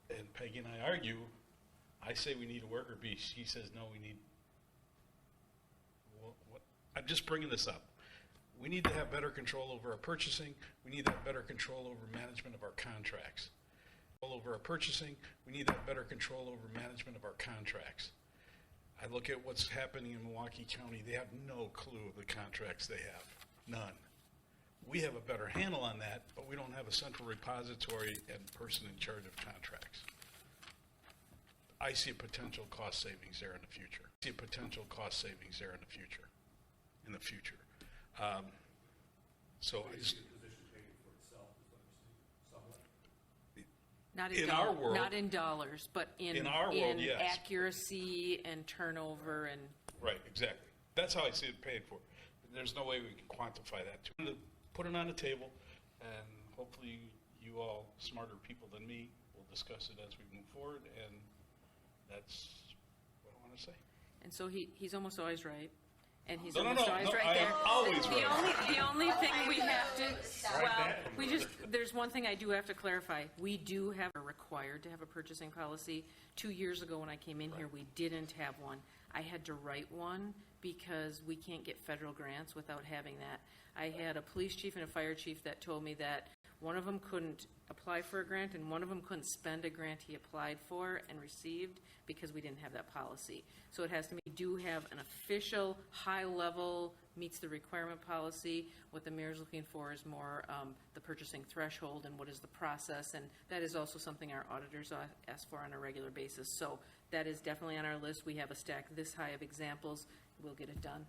and Peggy and I argue. I say we need a worker bee. She says, no, we need... What? I'm just bringing this up. We need to have better control over our purchasing. We need to have better control over management of our contracts. Over our purchasing, we need to have better control over management of our contracts. I look at what's happening in Milwaukee County. They have no clue of the contracts they have. None. We have a better handle on that, but we don't have a central repository and person in charge of contracts. I see a potential cost savings there in the future. So I just... Not in dollars, our world, not in dollars, but in our world, yes. accuracy and turnover and. Right, exactly. That's how I see it paid for. There's no way we can quantify that. To put it on the table, and hopefully you all, smarter people than me, will discuss it as we move forward, and that's what I want to say. And so he's almost always right. And he's No, almost always right there. I am always right. The only thing we have to, there's one thing I do have to clarify. We do have, are required to have a purchasing policy. 2 years ago when I came in here, we didn't have one. I had to write one because we can't get federal grants without having that. I had a police chief and a fire chief that told me that one of them couldn't apply for a grant and one of them couldn't spend a grant he applied for and received because we didn't have that policy. So it has to be, we do have an official, high-level, meets the requirement policy. What the mayor's looking for is more the purchasing threshold and what is the process, and that is also something our auditors ask for on a regular basis. So that is definitely on our list. We have a stack this high of examples. We'll get it done.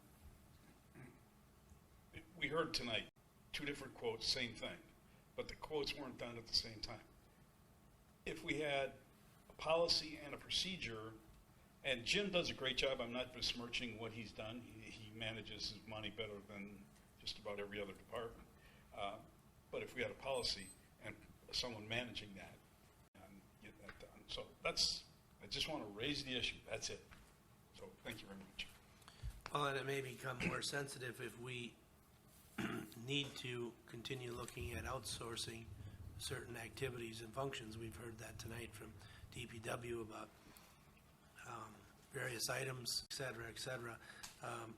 We heard tonight 2 different quotes, same thing, but the quotes weren't done at the same time. If we had a policy and a procedure, and Jim does a great job, I'm not besmirching what he's done. He manages his money better than just about every other department. But if we had a policy and someone managing that and get that done. So that's, I just want to raise the issue. That's it. So thank you very much. Well, and it may become more sensitive if we need to continue looking at outsourcing certain activities and functions. We've heard that tonight from DPW about various items, et cetera, et cetera.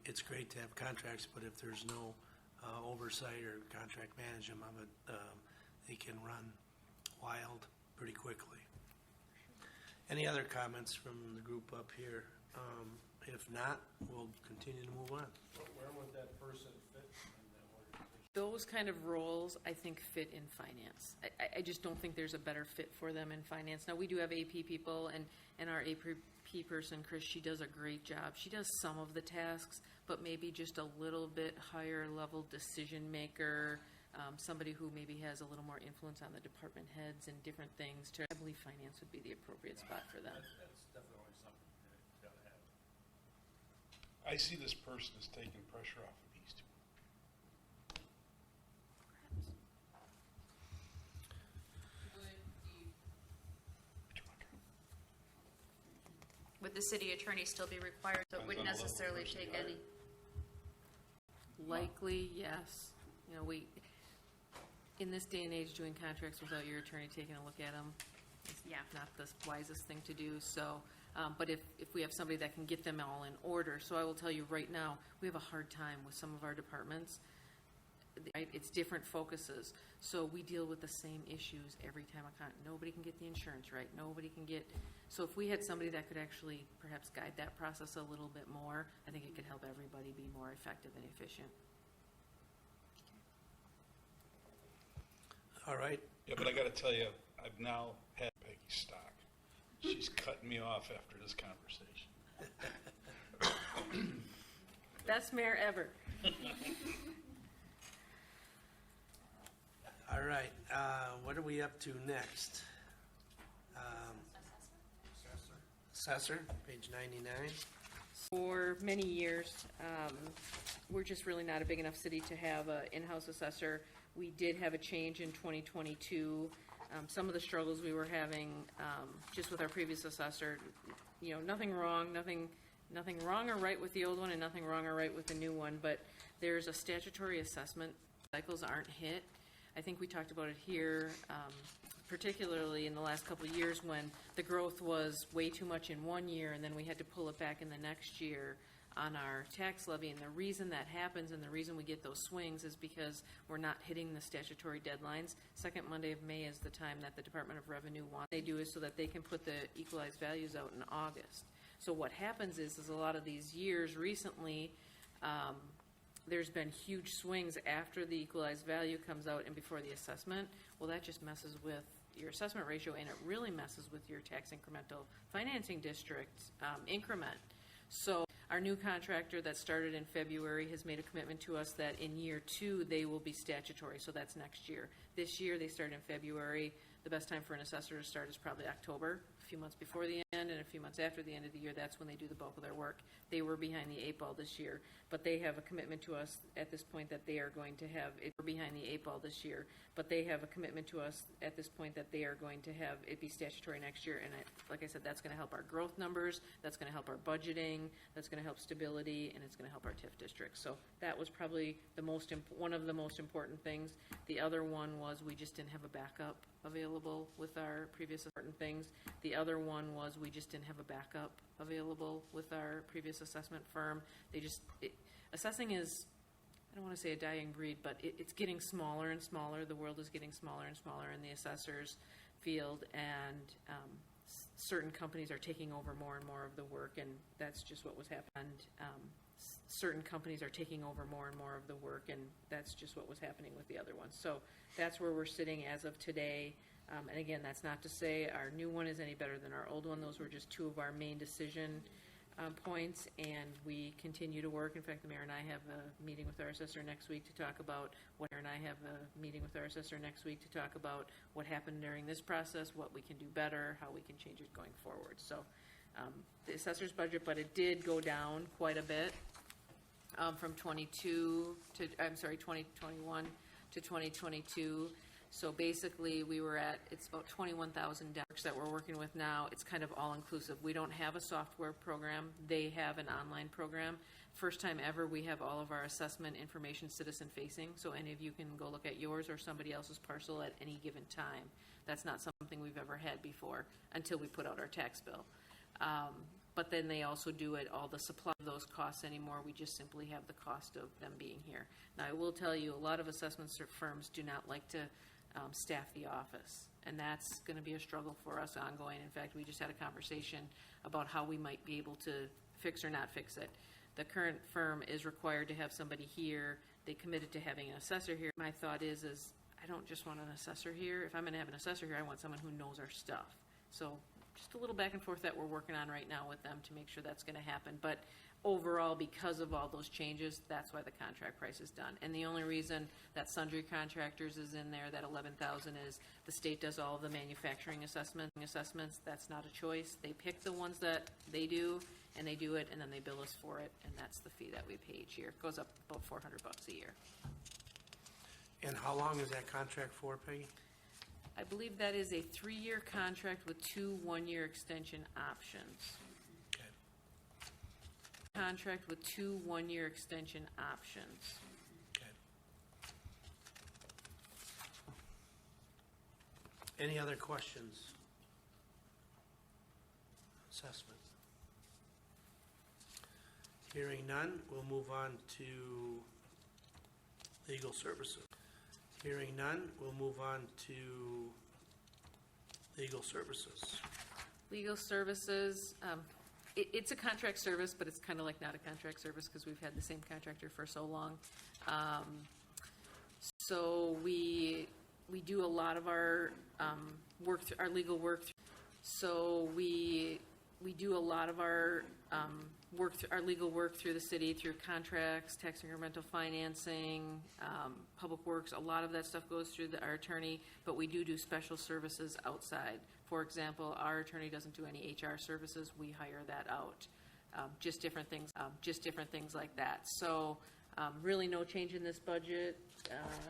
It's great to have contracts, but if there's no oversight or contract management of it, they can run wild pretty quickly. Any other comments from the group up here? If not, we'll continue to move on. Where would that person fit in that organization? Those kind of roles, I think, fit in finance. I just don't think there's a better fit for them in finance. Now, we do have AP people, and our AP person, Chris, she does a great job. She does some of the tasks, but maybe just a little bit higher level decision maker, somebody who maybe has a little more influence on the department heads and different things. I believe finance would be the appropriate spot for them. That's definitely something that's got to happen. I see this person as taking pressure off of these two. Would the city attorney still be required, so it wouldn't necessarily take any? Likely, yes. You know, in this day and age, doing contracts without your attorney taking a look at them is not the wisest thing to do. So, but if we have somebody that can get them all in order, so I will tell you right now, we have a hard time with some of our departments. It's different focuses. So we deal with the same issues every time. Nobody can get the insurance right. Nobody can get. So if we had somebody that could actually perhaps guide that process a little bit more, I think it could help everybody be more effective and efficient. All right. Yeah, but I got to tell you, I've now had Peggy stock. She's cutting me off after this conversation. Best mayor ever. All right. What are we up to next? Assessor, page 99. For many years, we're just really not a big enough city to have an in-house assessor. We did have a change in 2022. Some of the struggles we were having just with our previous assessor, nothing wrong, nothing wrong or right with the old one and nothing wrong or right with the new one, but there's a statutory assessment. Cycles aren't hit. I think we talked about it here, particularly in the last couple of years when the growth was way too much in one year and then we had to pull it back in the next year on our tax levy. And the reason that happens and the reason we get those swings is because we're not hitting the statutory deadlines. Second Monday of May is the time that the Department of Revenue wants. They do is so that they can put the equalized values out in August. So what happens is a lot of these years recently, there's been huge swings after the equalized value comes out and before the assessment. Well, that just messes with your assessment ratio, and it really messes with your tax incremental financing district increment. So our new contractor that started in February has made a commitment to us that in year 2 they will be statutory, so that's next year. This year they start in February. The best time for an assessor to start is probably October, a few months before the end and a few months after the end of the year. That's when they do the bulk of their work. They were behind the 8 ball this year, but they have a commitment to us at this point that they are going to have it behind the 8 ball this year, but they have a commitment to us at this point that they are going to have it be statutory next year. And like I said, that's going to help our growth numbers, that's going to help our budgeting, that's going to help stability, and it's going to help our TIF district. So that was probably one of the most important things. The other one was we just didn't have a backup available with our previous important things. The other one was we just didn't have a backup available with our previous assessment firm. Assessing is, I don't want to say a dying breed, but it's getting smaller and smaller. The world is getting smaller and smaller in the assessors field, and certain companies are taking over more and more of the work, and that's just what was happening. Certain companies are taking over more and more of the work, and that's just what was happening with the other ones. So that's where we're sitting as of today. And again, that's not to say our new one is any better than our old one. Those were just 2 of our main decision points, and we continue to work. In fact, the mayor and I have a meeting with our assessor next week to talk about what happened during this process, what we can do better, how we can change it going forward. So the assessor's budget, but it did go down quite a bit from 2021 to 2022. So basically, it's about $21,000 that we're working with now. It's kind of all-inclusive. We don't have a software program. They have an online program. First time ever, we have all of our assessment information citizen-facing, so any of you can go look at yours or somebody else's parcel at any given time. That's not something we've ever had before until we put out our tax bill. But then they also do it, all the supply of those costs anymore. We just simply have the cost of them being here. Now, I will tell you, a lot of assessment firms do not like to staff the office, and that's going to be a struggle for us ongoing. In fact, we just had a conversation about how we might be able to fix or not fix it. The current firm is required to have somebody here. They committed to having an assessor here. My thought is I don't just want an assessor here. If I'm going to have an assessor here, I want someone who knows our stuff. So just a little back and forth that we're working on right now with them to make sure that's going to happen. But overall, because of all those changes, that's why the contract price is done. And the only reason that sundry contractors is in there, that $11,000, is the state does all the manufacturing assessments. That's not a choice. They pick the ones that they do, and they do it, and then they bill us for it, and that's the fee that we pay each year. It goes up about $400 a year. And how long is that contract for, Peggy? I believe that is a 3-year contract with 2 one-year extension options. Okay. Contract with 2 one-year extension options. Okay. Any other questions? Assessment. Hearing none, we'll move on to legal services. Hearing none, we'll move on to legal services. Legal services, it's a contract service, but it's kind of like not a contract service because we've had the same contractor for so long. So we do a lot of our our legal work. So we do a lot of our legal work through the city, through contracts, tax incremental financing, public works. A lot of that stuff goes through our attorney, but we do special services outside. For example, our attorney doesn't do any HR services. We hire that out. Just different things like that. So Really no change in this budget,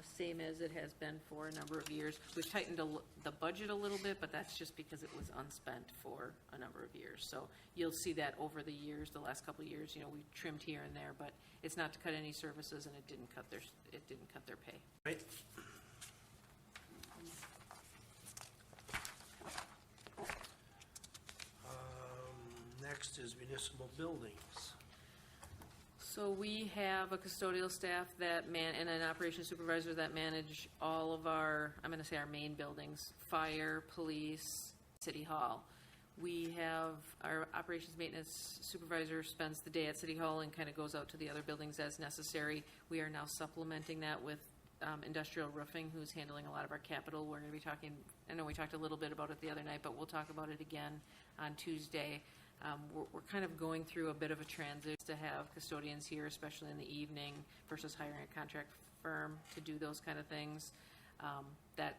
same as it has been for a number of years. We've tightened the budget a little bit, but that's just because it was unspent for a number of years. So you'll see that over the years, the last couple of years, you know, we trimmed here and there, but it's not to cut any services, and it didn't cut their pay. Right? Next is municipal buildings. So we have a custodial staff that and an operations supervisor that manage all of our, I'm going to say our main buildings, fire, police, city hall. We have our operations maintenance supervisor spends the day at city hall and kind of goes out to the other buildings as necessary. We are now supplementing that with industrial roofing, who's handling a lot of our capital. We're going to be talking, I know we talked a little bit about it the other night, but we'll talk about it again on Tuesday. We're kind of going through a bit of a transition to have custodians here, especially in the evening, versus hiring a contract firm to do those kind of things. That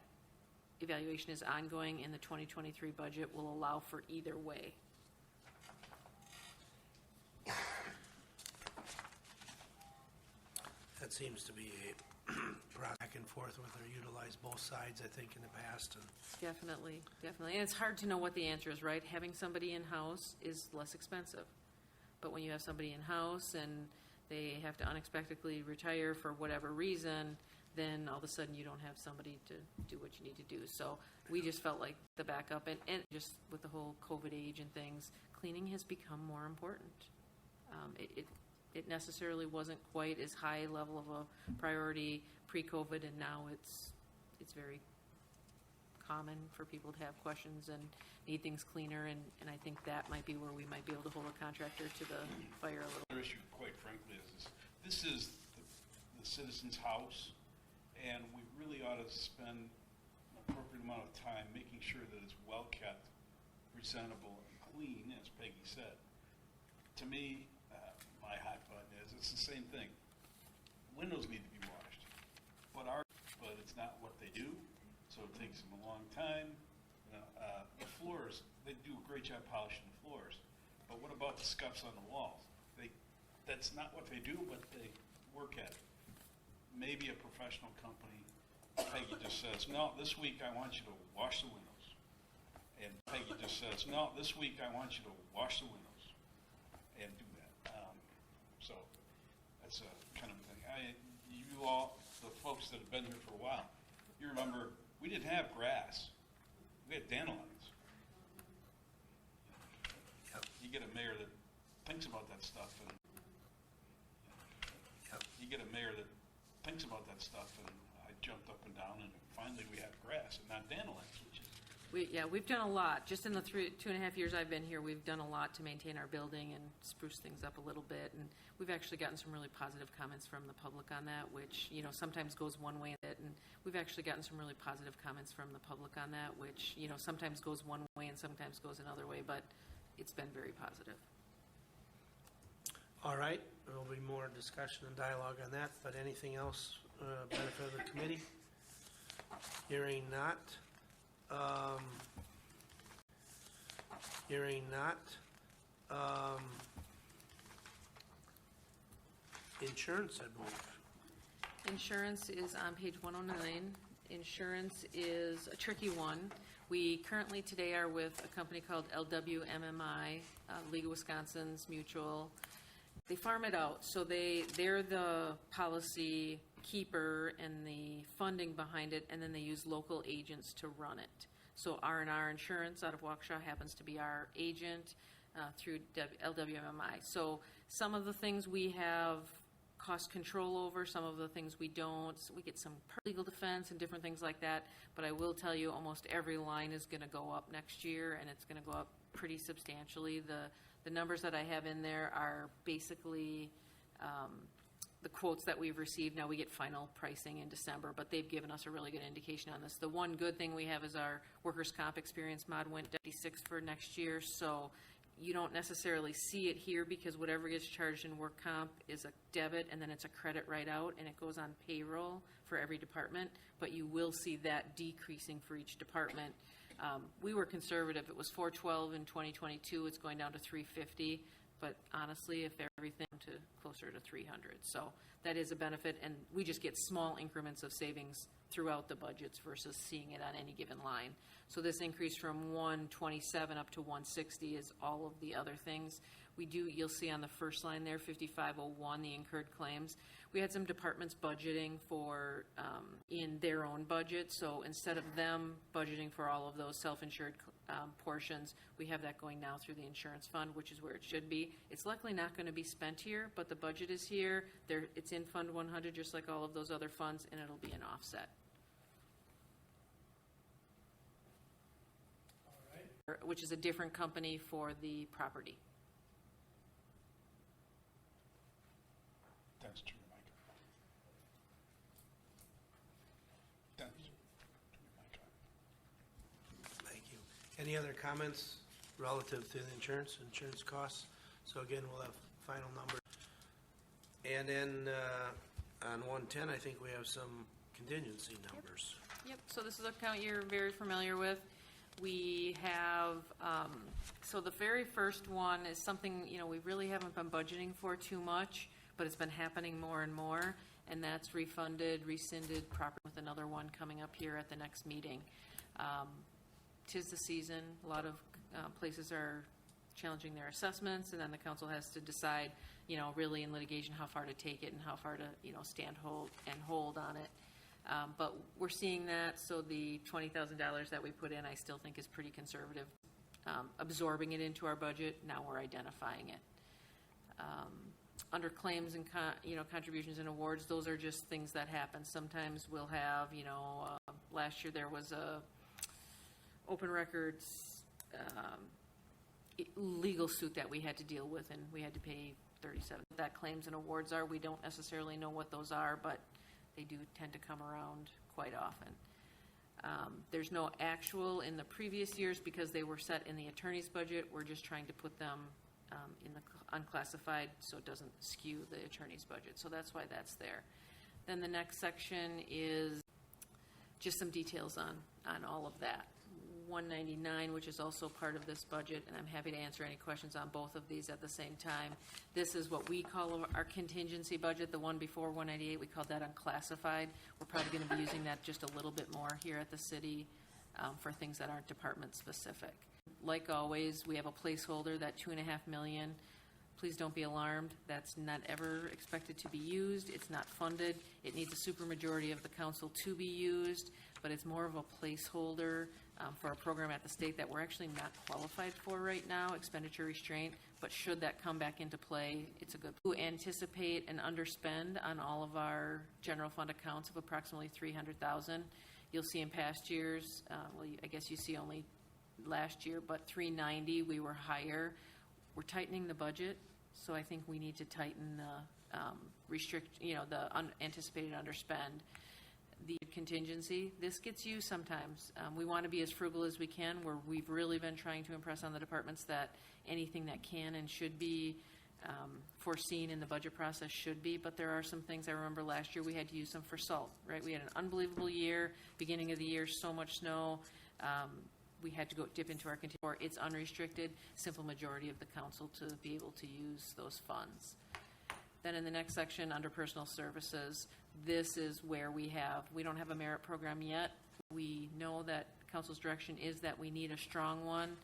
evaluation is ongoing, and the 2023 budget will allow for either way. That seems to be a back and forth with or utilize both sides, I think, in the past. And Definitely. And it's hard to know what the answer is, right? Having somebody in-house is less expensive. But when you have somebody in-house and they have to unexpectedly retire for whatever reason, then all of a sudden you don't have somebody to do what you need to do. So we just felt like the backup, and just with the whole COVID age and things, cleaning has become more important. It necessarily wasn't quite as high level of a priority pre-COVID, and now it's very common for people to have questions and need things cleaner, and I think that might be where we might be able to hold a contractor to the fire a little. Another issue, quite frankly, is this is the citizen's house, and we really ought to spend an appropriate amount of time making sure that it's well kept, presentable, and clean, as Peggy said. To me, my hot button is it's the same thing. Windows need to be washed, but it's not what they do, so it takes them a long time. The floors, they do a great job polishing the floors, but what about the scuffs on the walls? That's not what they do, but they work at it. Maybe a professional company, Peggy just says, no, this week I want you to wash the windows. And Peggy just says, no, this week I want you to wash the windows and do that. So that's a kind of thing. You all, the folks that have been here for a while, you remember we didn't have grass. We had dandelions. You get a mayor that thinks about that stuff, and you get a mayor that thinks about that stuff, and I jumped up and down, and finally we have grass and not dandelions, which is. We've done a lot. Just in the 2.5 years I've been here, we've done a lot to maintain our building and spruce things up a little bit. And we've actually gotten some really positive comments from the public on that, which, you know, sometimes goes one way. And we've actually gotten some really positive comments from the public on that, which, you know, sometimes goes one way and sometimes goes another way, but it's been very positive. all right, there will be more discussion and dialogue on that, but anything else benefit of the committee? Hearing not. Insurance, I believe. Insurance is on page 109. Insurance is a tricky one. We currently today are with a company called LWMMI, League of Wisconsin's Mutual. They farm it out, so they're the policy keeper and the funding behind it, and then they use local agents to run it. So R&R Insurance out of Waukesha happens to be our agent through LWMMI. So some of the things we have cost control over, some of the things we don't. So we get some legal defense and different things like that, but I will tell you almost every line is going to go up next year, and it's going to go up pretty substantially. The numbers that I have in there are basically the quotes that we've received. Now we get final pricing in December, but they've given us a really good indication on this. The one good thing we have is our workers' comp experience mod went to 56 for next year, so you don't necessarily see it here because whatever gets charged in work comp is a debit and then it's a credit right out, and it goes on payroll for every department, but you will see that decreasing for each department. We were conservative. It was $412 in 2022. It's going down to $350. but honestly, if everything to closer to 300. So that is a benefit, and we just get small increments of savings throughout the budgets versus seeing it on any given line. So this increase from 127 up to 160 is all of the other things. You'll see on the first line there, 5501, the incurred claims. We had some departments budgeting for, in their own budget, so instead of them budgeting for all of those self-insured portions, we have that going now through the insurance fund, which is where it should be. It's likely not going to be spent here, but the budget is here. It's in Fund 100, just like all of those other funds, and it'll be an offset. All right. Which is a different company for the property. That's true, Mike. That's true, Mike. Thank you. Any other comments relative to the insurance costs? So again, we'll have final numbers. And then on 110, I think we have some contingency numbers. Yep, so this is an account you're very familiar with. We have, so the very first one is something, we really haven't been budgeting for too much, but it's been happening more and more, and that's refunded, rescinded property, with another one coming up here at the next meeting. 'Tis the season. A lot of places are challenging their assessments, and then the council has to decide, really in litigation, how far to take it and how far to, hold on it. But we're seeing that, so the $20,000 that we put in, I still think is pretty conservative. Absorbing it into our budget, now we're identifying it. Under claims and contributions and awards, those are just things that happen. Sometimes we'll have, last year there was a open records legal suit that we had to deal with, and we had to pay $37,000. That claims and awards are, we don't necessarily know what those are, but they do tend to come around quite often. There's no actual in the previous years because they were set in the attorney's budget. We're just trying to put them in the unclassified so it doesn't skew the attorney's budget. So that's why that's there. Then the next section is just some details on all of that. 199, which is also part of this budget, and I'm happy to answer any questions on both of these at the same time. This is what we call our contingency budget. The one before 198, we called that unclassified. We're probably going to be using that just a little bit more here at the city for things that aren't department specific. Like always, we have a placeholder, that $2.5 million. Please don't be alarmed. That's not ever expected to be used. It's not funded. It needs a supermajority of the council to be used, but it's more of a placeholder for a program at the state that we're actually not qualified for right now, expenditure restraint, but should that come back into play, it's a good. We anticipate an underspend on all of our general fund accounts of approximately $300,000. You'll see in past years, I guess you see only last year, but $390, we were higher. We're tightening the budget, so I think we need to tighten the the unanticipated underspend. The contingency, this gets used sometimes. We want to be as frugal as we can, where we've really been trying to impress on the departments that anything that can and should be foreseen in the budget process should be, but there are some things. I remember last year we had to use some for salt, right? We had an unbelievable year, beginning of the year, so much snow. We had to go dip into our contingency, or it's unrestricted, simple majority of the council to be able to use those funds. Then in the next section, under personal services, this is where we don't have a merit program yet. We know that council's direction is that we need a strong one,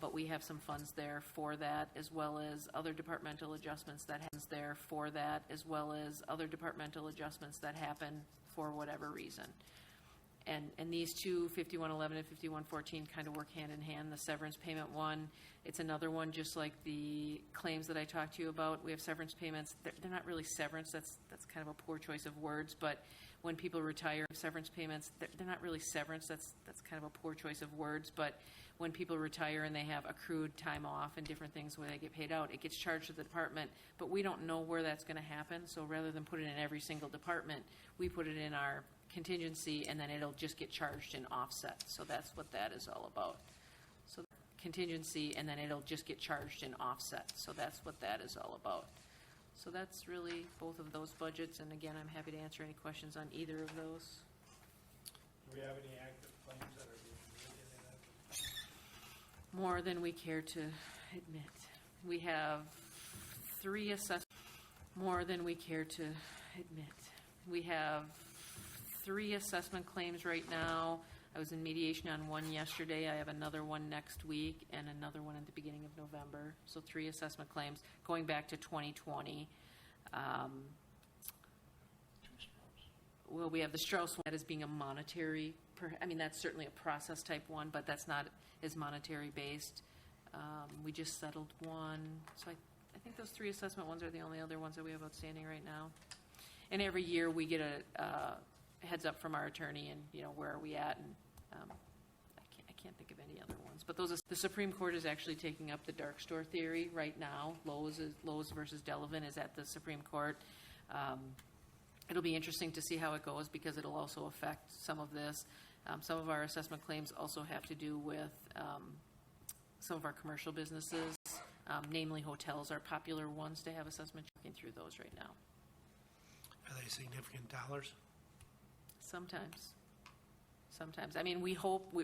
but we have some funds there for that, as well as other departmental adjustments that happen for whatever reason. And these two, 5111 and 5114, kind of work hand in hand. The severance payment one, it's another one just like the claims that I talked to you about. We have severance payments. They're not really severance. That's kind of a poor choice of words. But when people retire, severance payments, they're not really severance. That's kind of a poor choice of words. But when people retire and they have accrued time off and different things where they get paid out, it gets charged to the department. But we don't know where that's going to happen. So rather than put it in every single department, we put it in our contingency, and then it'll just get charged in offset. So that's what that is all about. So contingency, and then it'll just get charged in offset. So that's what that is all about. So that's really both of those budgets, and again, I'm happy to answer any questions on either of those. Do we have any active claims that are being made in that? More than we care to admit. We have 3 assessments, more than we care to admit. We have 3 assessment claims right now. I was in mediation on one yesterday. I have another one next week and another one at the beginning of November. So 3 assessment claims going back to 2020. Well, we have the Strauss one that is being a monetary, I mean, that's certainly a process type one, but that's not as monetary based. We just settled one. So I think those 3 assessment ones are the only other ones that we have outstanding right now. And every year we get a heads up from our attorney and, you know, where are we at? And I can't think of any other ones. But the Supreme Court is actually taking up the dark store theory right now. Lowe's versus Delavan is at the Supreme Court. It'll be interesting to see how it goes because it'll also affect some of this. Some of our assessment claims also have to do with some of our commercial businesses, namely hotels are popular ones to have assessment. Checking through those right now. Are they significant dollars? Sometimes. I mean, we hope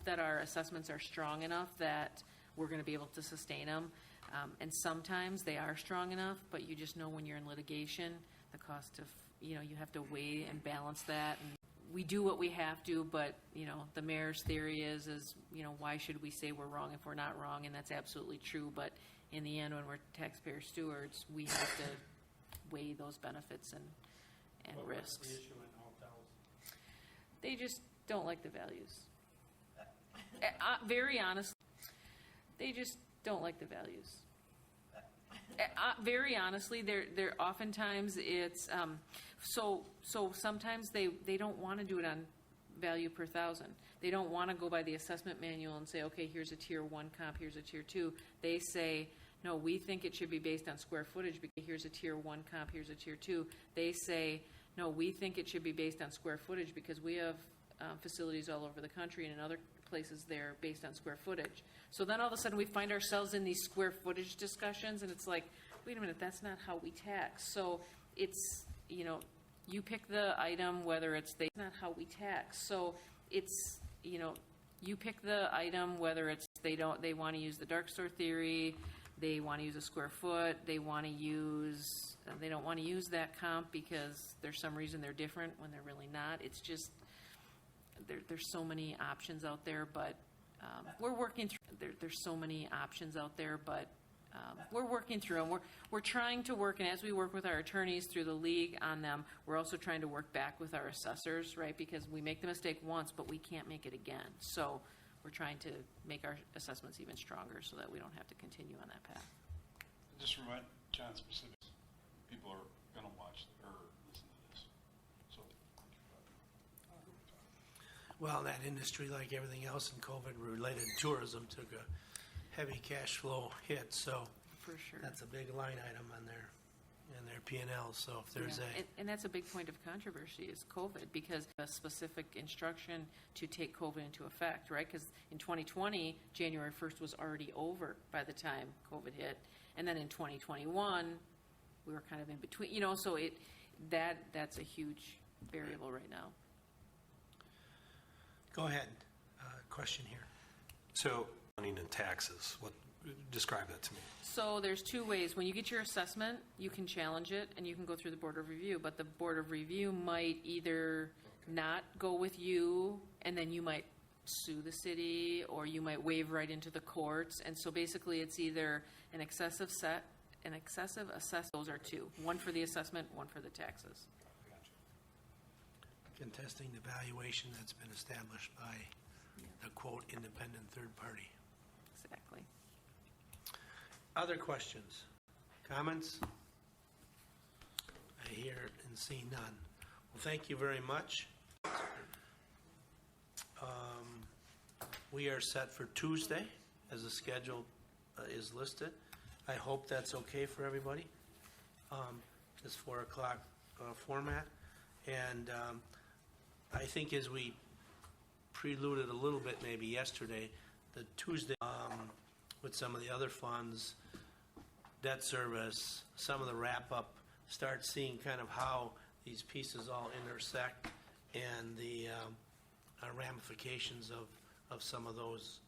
that our assessments are strong enough that we're going to be able to sustain them. And sometimes they are strong enough, but you just know when you're in litigation, the cost of, you know, you have to weigh and balance that. And we do what we have to, but, you know, the mayor's theory is, you know, why should we say we're wrong if we're not wrong? And that's absolutely true. But in the end, when we're taxpayer stewards, we have to weigh those benefits and risks. What's the issue in hotels? They just don't like the values. Very honestly, they just don't like the values. Very honestly, they're oftentimes it's so sometimes they don't want to do it on value per thousand. They don't want to go by the assessment manual and say, okay, here's a tier 1 comp, here's a tier 2. They say, no, we think it should be based on square footage because here's a tier 1 comp, here's a tier 2. They say, no, we think it should be based on square footage because we have facilities all over the country and in other places they're based on square footage. So then all of a sudden we find ourselves in these square footage discussions and it's like, wait a minute, that's not how we tax. So it's, you know, you pick the item, whether it's not how we tax. So it's, you know, you pick the item, whether it's they want to use the dark store theory, they want to use a square foot, they don't want to use that comp because there's some reason they're different when they're really not. It's just, there's so many options out there, but we're working through. There's so many options out there, but we're working through them. We're trying to work, and as we work with our attorneys through the league on them, we're also trying to work back with our assessors, right? Because we make the mistake once, but we can't make it again. So we're trying to make our assessments even stronger so that we don't have to continue on that path. Just remind John specifics. People are going to watch or listen to this. So. Well, that industry, like everything else in COVID-related tourism, took a heavy cash flow hit. So for sure, that's a big line item on their P&L. So if there's and that's a big point of controversy is COVID because a specific instruction to take COVID into effect, right? Because in 2020, January 1st was already over by the time COVID hit, and then in 2021, we were kind of in between. You know, so that's a huge variable right now. Go ahead. Question here. So, money and taxes, describe that to me. So there's 2 ways. When you get your assessment, you can challenge it and you can go through the Board of Review, but the Board of Review might either not go with you and then you might sue the city or you might waive right into the courts. And so basically it's either an excessive assessment. Those are 2. One for the assessment, one for the taxes. Contesting the valuation that's been established by the quote independent third party. Exactly. Other questions? Comments? I hear and see none. Well, thank you very much. We are set for Tuesday as the schedule is listed. I hope that's okay for everybody. This 4 o'clock format. And I think as we preluded a little bit maybe yesterday, the Tuesday with some of the other funds, debt service, some of the wrap-up, start seeing kind of how these pieces all intersect and the ramifications of some of those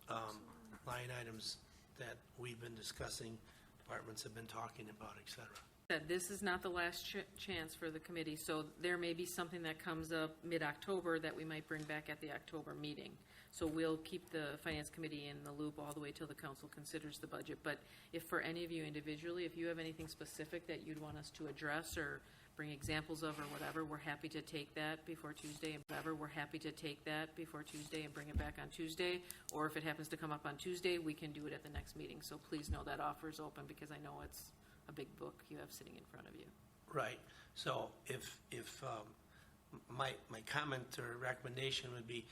line items that we've been discussing, departments have been talking about, et cetera. That this is not the last chance for the committee, so there may be something that comes up mid-October that we might bring back at the October meeting. So we'll keep the Finance Committee in the loop all the way till the council considers the budget. But if for any of you individually, if you have anything specific that you'd want us to address or bring examples of or whatever, we're happy to take that before Tuesday and bring it back on Tuesday. Or if it happens to come up on Tuesday, we can do it at the next meeting. So please know that offer is open, because I know it's a big book you have sitting in front of you. Right. So if my comment or recommendation would be,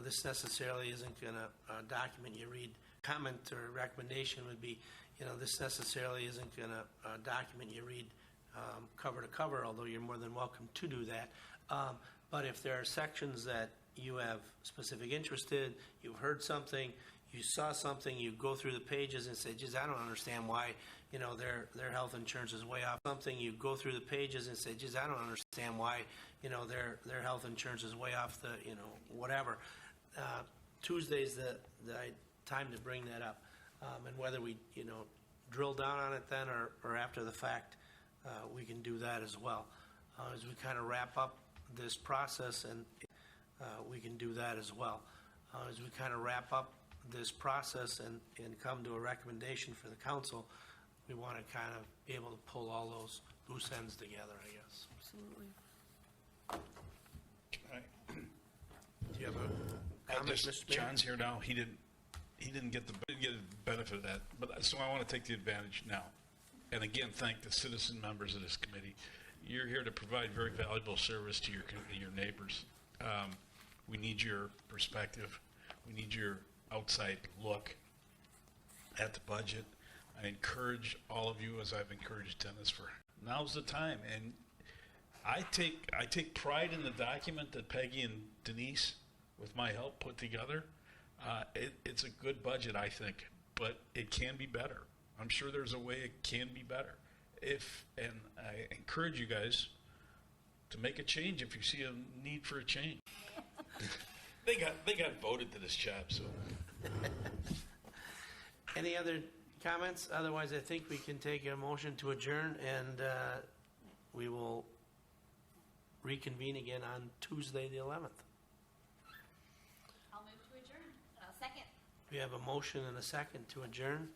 this necessarily isn't going to document you read. Comment or recommendation would be, this necessarily isn't going to document you read cover to cover, although you're more than welcome to do that. But if there are sections that you have specific interest in, you've heard something, you saw something, you go through the pages and say, geez, I don't understand why, their health insurance is way off. Something, you go through the pages and say, geez, I don't understand why, their health insurance is way off the, whatever. Tuesday's the time to bring that up. And whether we, drill down on it then or after the fact, we can do that as well. As we kind of wrap up this process, and we can do that as well. As we kind of wrap up this process and come to a recommendation for the council, we want to kind of be able to pull all those loose ends together, I guess. Absolutely. Do you have a comment, Mr. Mayor? John's here now. He didn't get the benefit of that, but so I want to take the advantage now. And again, thank the citizen members of this committee. You're here to provide very valuable service to your neighbors. We need your perspective. We need your outside look at the budget. I encourage all of you, as I've encouraged Dennis, for now's the time. And I take pride in the document that Peggy and Denise, with my help, put together. It's a good budget, I think, but it can be better. I'm sure there's a way it can be better. And I encourage you guys to make a change if you see a need for a change. They got voted to this job, so. Any other comments? Otherwise, I think we can take a motion to adjourn, and we will reconvene again on Tuesday, the 11th. I'll move to adjourn. Second. We have a motion and a second to adjourn.